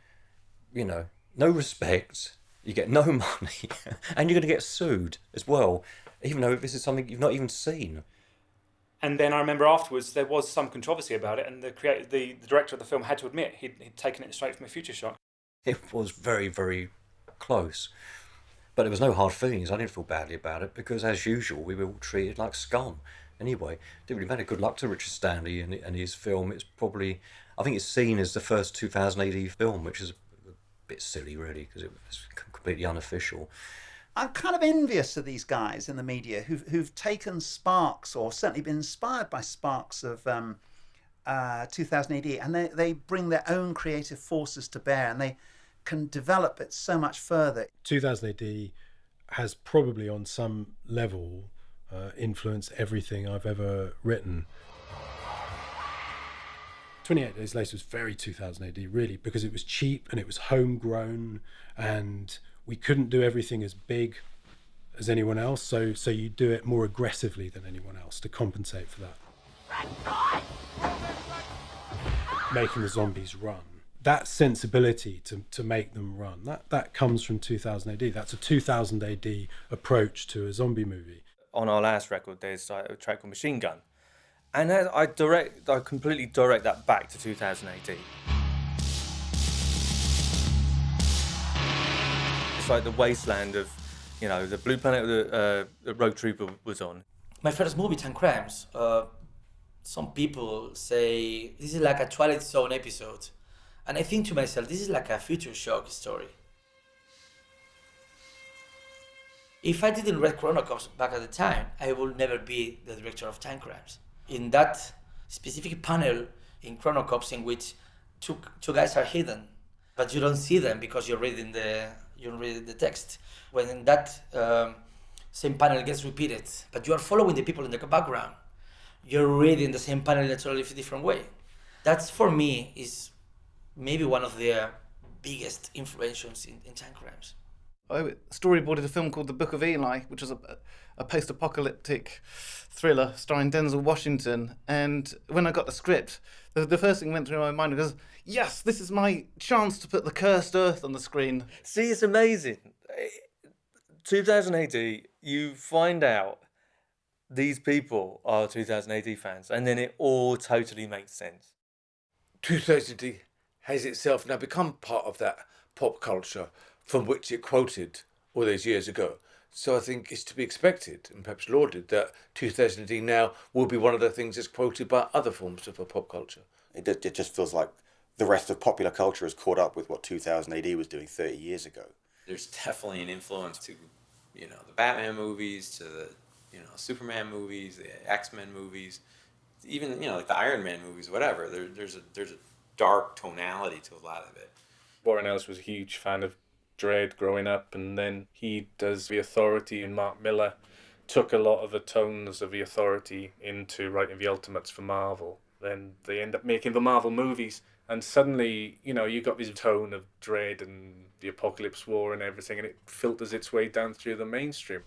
S11: you know, no respect, you get no money, and you're going to get sued as well, even though this is something you've not even seen.
S22: And then I remember afterwards there was some controversy about it, and the director of the film had to admit he'd taken it straight from a Future Shock.
S11: It was very, very close. But there was no hard feelings. I didn't feel badly about it because, as usual, we were all treated like scum. Anyway, didn't really matter. Good luck to Richard Stanley and his film. It's probably, I think it's seen as the first 2000 AD film, which is a bit silly, really, because it was completely unofficial.
S5: I'm kind of envious of these guys in the media who've taken sparks, or certainly been inspired by sparks of 2000 AD, and they bring their own creative forces to bear, and they can develop it so much further.
S21: 2000 AD has probably on some level influenced everything I've ever written. 28 Days Later was very 2000 AD, really, because it was cheap and it was homegrown, and we couldn't do everything as big as anyone else, so you do it more aggressively than anyone else to compensate for that. Making the zombies run. That sensibility to make them run, that comes from 2000 AD. That's a 2000 AD approach to a zombie movie.
S26: On our last record, there's a track called Machine Gun. And I completely direct that back to 2000 AD. It's like the wasteland of, you know, the Blue Planet the Rogue Trooper was on.
S1: My first movie, 10 Crimes, some people say this is like a Twilight Zone episode. And I think to myself, this is like a Future Shock story. If I didn't read Chronocops back at the time, I would never be the director of 10 Crimes. In that specific panel in Chronocops in which two guys are hidden, but you don't see them because you're reading the text. When that same panel gets repeated, but you are following the people in the background, you're reading the same panel in a totally different way. That's, for me, is maybe one of the biggest influences in 10 Crimes.
S25: I storyboarded a film called The Book of Eli, which was a post-apocalyptic thriller starring Denzel Washington. And when I got the script, the first thing went through my mind was, yes, this is my chance to put the cursed earth on the screen.
S26: See, it's amazing. 2000 AD, you find out these people are 2000 AD fans, and then it all totally makes sense.
S7: 2000 AD has itself now become part of that pop culture from which it quoted all those years ago. So I think it's to be expected and perhaps lauded that 2000 AD now will be one of the things that's quoted by other forms of pop culture.
S20: It just feels like the rest of popular culture has caught up with what 2000 AD was doing 30 years ago.
S15: There's definitely an influence to, you know, the Batman movies, to the, you know, Superman movies, the X-Men movies, even, you know, like the Iron Man movies, whatever. There's a dark tonality to a lot of it.
S10: Warren Ellis was a huge fan of Dredd growing up, and then he does The Authority, and Mark Miller took a lot of the tones of The Authority into writing the Ultimates for Marvel. Then they end up making the Marvel movies, and suddenly, you know, you got this tone of Dredd and the Apocalypse War and everything, and it filters its way down through the mainstream.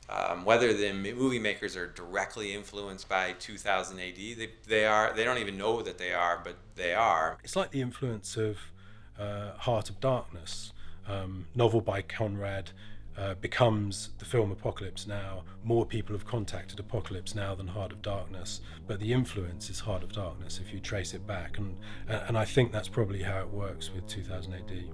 S15: Whether the movie makers are directly influenced by 2000 AD, they don't even know that they are, but they are.
S21: It's like the influence of Heart of Darkness, novel by Conrad, becomes the film Apocalypse Now. More people have contacted Apocalypse Now than Heart of Darkness, but the influence is Heart of Darkness if you trace it back, and I think that's probably how it works with 2000 AD.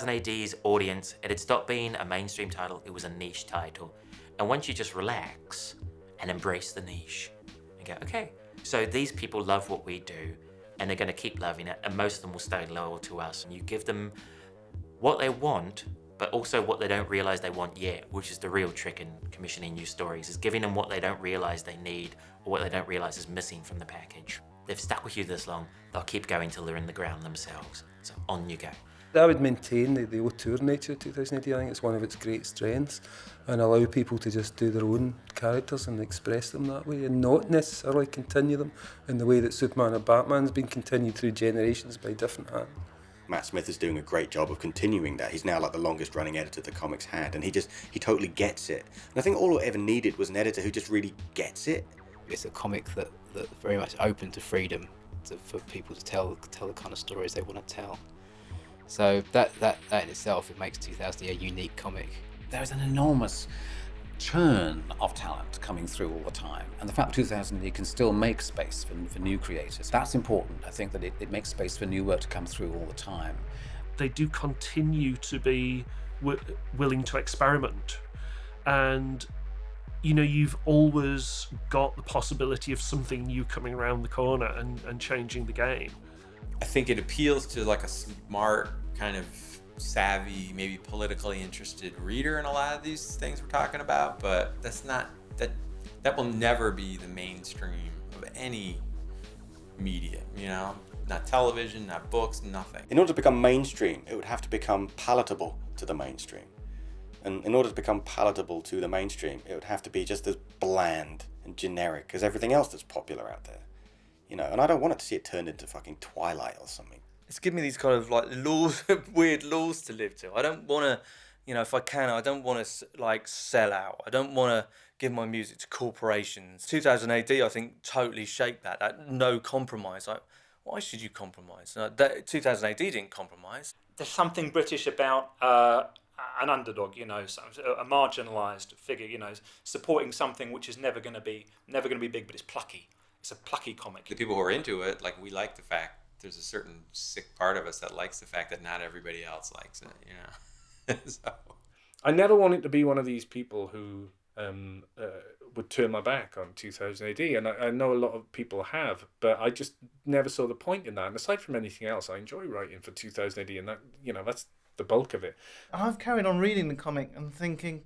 S8: AD's audience, it had stopped being a mainstream title, it was a niche title. And once you just relax and embrace the niche and go, okay, so these people love what we do and they're going to keep loving it, and most of them will stay loyal to us. And you give them what they want, but also what they don't realize they want yet, which is the real trick in commissioning new stories, is giving them what they don't realize they need or what they don't realize is missing from the package. They've stuck with you this long, they'll keep going till they're in the ground themselves. So on you go.
S14: I would maintain the auteur nature of 2000 AD. I think it's one of its great strengths, and allow people to just do their own characters and express them that way, and not necessarily continue them in the way that Superman or Batman's been continued through generations by different hands.
S20: Matt Smith is doing a great job of continuing that. He's now like the longest running editor the comics had, and he totally gets it. And I think all it ever needed was an editor who just really gets it.
S16: It's a comic that very much open to freedom for people to tell the kind of stories they want to tell. So that in itself, it makes 2000 a unique comic.
S6: There's an enormous churn of talent coming through all the time, and the fact 2000 AD can still make space for new creators, that's important. I think that it makes space for new work to come through all the time.
S18: They do continue to be willing to experiment, and you know, you've always got the possibility of something new coming around the corner and changing the game.
S15: I think it appeals to like a smart, kind of savvy, maybe politically interested reader in a lot of these things we're talking about, but that will never be the mainstream of any media, you know? Not television, not books, nothing.
S20: In order to become mainstream, it would have to become palatable to the mainstream. And in order to become palatable to the mainstream, it would have to be just as bland and generic as everything else that's popular out there. You know, and I don't want to see it turned into fucking Twilight or something.
S26: It's given me these kind of like laws, weird laws to live to. I don't want to, you know, if I can, I don't want to like sell out. I don't want to give my music to corporations. 2000 AD, I think, totally shaped that no compromise. Like, why should you compromise? 2000 AD didn't compromise.
S22: There's something British about an underdog, you know, a marginalised figure, you know, supporting something which is never going to be big, but it's plucky. It's a plucky comic.
S15: The people who are into it, like, we like the fact there's a certain sick part of us that likes the fact that not everybody else likes it, you know. So.
S22: I never wanted to be one of these people who would turn my back on 2000 AD, and I know a lot of people have, but I just never saw the point in that. And aside from anything else, I enjoy writing for 2000 AD, and that, you know, that's the bulk of it.
S25: And I've carried on reading the comic and thinking,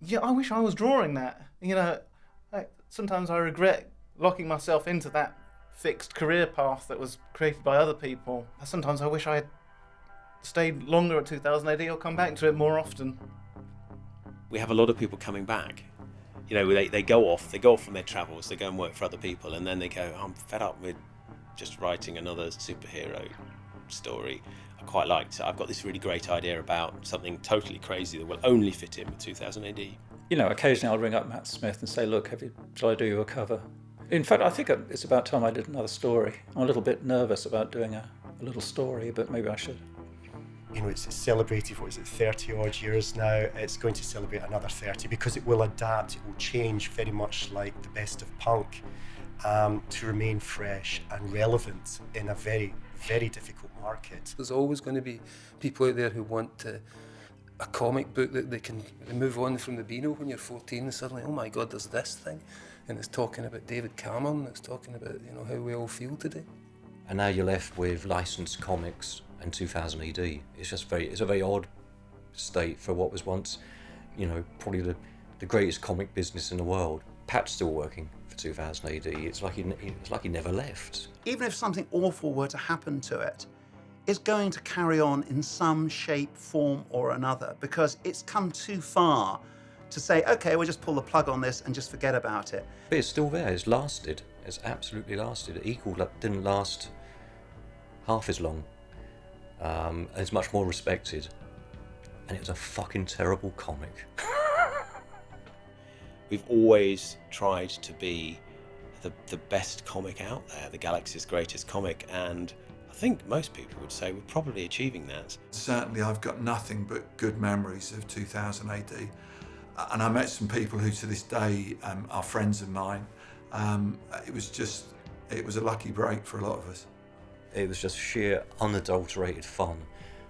S25: yeah, I wish I was drawing that. You know, sometimes I regret locking myself into that fixed career path that was created by other people. Sometimes I wish I had stayed longer at 2000 AD or come back to it more often.
S2: We have a lot of people coming back. You know, they go off from their travels, they go and work for other people, and then they go, I'm fed up with just writing another superhero story. I quite liked it. I've got this really great idea about something totally crazy that will only fit in with 2000 AD.
S13: You know, occasionally I'll ring up Matt Smith and say, look, shall I do you a cover? In fact, I think it's about time I did another story. I'm a little bit nervous about doing a little story, but maybe I should.
S17: You know, it's celebrated, 30 odd years now. It's going to celebrate another 30 because it will adapt, it will change very much like the best of punk to remain fresh and relevant in a very, very difficult market.
S14: There's always going to be people out there who want a comic book that they can move on from the Beano when you're 14 and suddenly, oh my God, there's this thing. And it's talking about David Cameron, it's talking about, you know, how we all feel today.
S11: And now you're left with licensed comics and 2000 AD. It's a very odd state for what was once, you know, probably the greatest comic business in the world. Pat's still working for 2000 AD. It's like he never left.
S5: Even if something awful were to happen to it, it's going to carry on in some shape, form or another, because it's come too far to say, okay, we'll just pull the plug on this and just forget about it.
S11: But it's still there. It's lasted. It's absolutely lasted. Equal didn't last half as long. And it's much more respected. And it was a fucking terrible comic.
S2: We've always tried to be the best comic out there, the galaxy's greatest comic, and I think most people would say we're probably achieving that.
S3: Certainly I've got nothing but good memories of 2000 AD. And I met some people who to this day are friends of mine. It was a lucky break for a lot of us.
S11: It was just sheer unadulterated fun,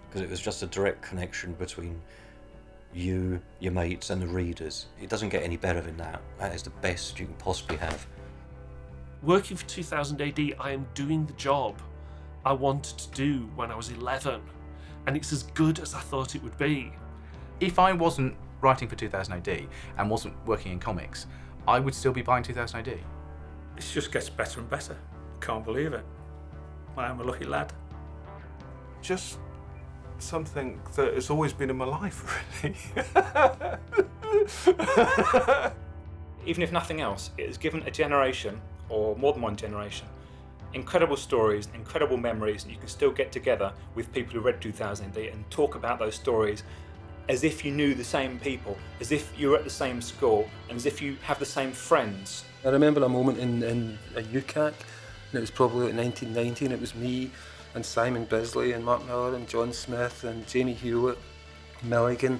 S11: because it was just a direct connection between you, your mates and the readers. It doesn't get any better than that. That is the best you can possibly have.
S18: Working for 2000 AD, I am doing the job I wanted to do when I was 11, and it's as good as I thought it would be.
S19: If I wasn't writing for 2000 AD and wasn't working in comics, I would still be buying 2000 AD.
S22: It just gets better and better. Can't believe it. I am a lucky lad.
S23: Just something that has always been in my life, really.
S22: Even if nothing else, it has given a generation, or more than one generation, incredible stories, incredible memories, and you can still get together with people who read 2000 AD and talk about those stories as if you knew the same people, as if you were at the same school, and as if you have the same friends.
S14: I remember a moment in a UCAC, and it was probably like 1990, and it was me and Simon Bisley and Mark Miller and John Smith and Jamie Hewlett, Milligan,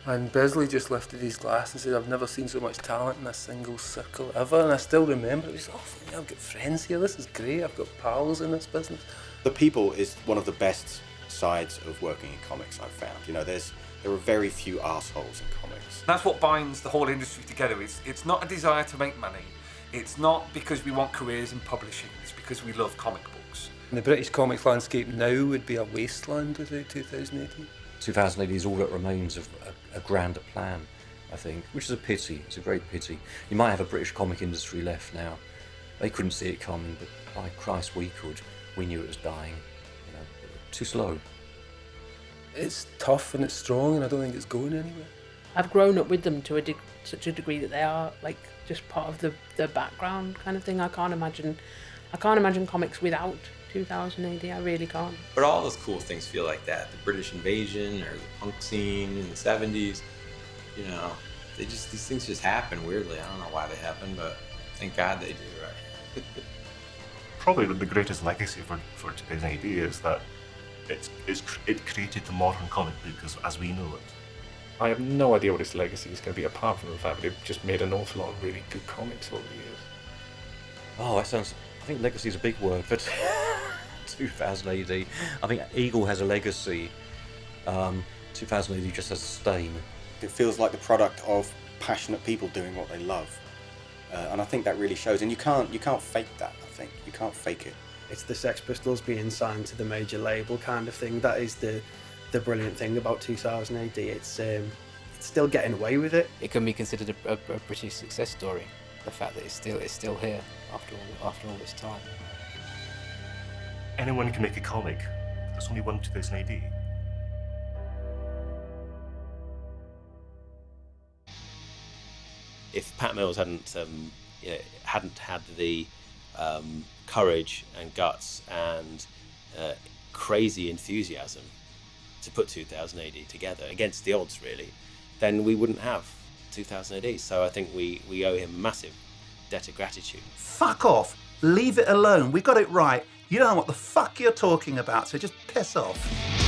S14: and Bisley just lifted his glass and said, I've never seen so much talent in a single circle ever, and I still remember it. He was oh, I've got friends here, this is great, I've got pals in this business.
S20: The people is one of the best sides of working in comics I've found. You know, there are very few arseholes in comics.
S24: That's what binds the whole industry together. It's not a desire to make money. It's not because we want careers in publishing. It's because we love comic books.
S14: And the British comics landscape now would be a wasteland without 2000 AD.
S11: 2000 AD is all that remains of a grander plan, I think, which is a pity. It's a great pity. You might have a British comic industry left now. They couldn't see it coming, but by Christ, we could. We knew it was dying. You know, too slow.
S14: It's tough and it's strong, and I don't think it's going anywhere.
S27: I've grown up with them to such a degree that they are like just part of the background kind of thing. I can't imagine comics without 2000 AD. I really can't.
S15: But all those cool things feel like that. The British invasion or the punk scene in the 70s, you know, these things just happen weirdly. I don't know why they happen, but thank God they do, right?
S28: Probably the greatest legacy for 2000 AD is that it created the modern comic book as we know it.
S22: I have no idea what its legacy is going to be, apart from the fact that it just made an awful lot of really good comics over the years.
S11: Oh, that sounds. I think legacy is a big word for 2000 AD. I think Eagle has a legacy. 2000 AD just has a stain.
S20: It feels like the product of passionate people doing what they love, and I think that really shows. And you can't fake that. I think you can't fake it.
S1: It's the Sex Pistols being signed to the major label kind of thing. That is the brilliant thing about 2000 AD. It's still getting away with it.
S16: It can be considered a British success story. The fact that it's still here after all this time.
S28: Anyone can make a comic. There's only one 2000 AD.
S2: If Pat Mills hadn't had the courage and guts and crazy enthusiasm to put 2000 AD together against the odds, really, then we wouldn't have 2000 AD. So I think we owe him a massive debt of gratitude.
S5: Fuck off. Leave it alone. We got it right. You don't know what the fuck you're talking about, so just piss off.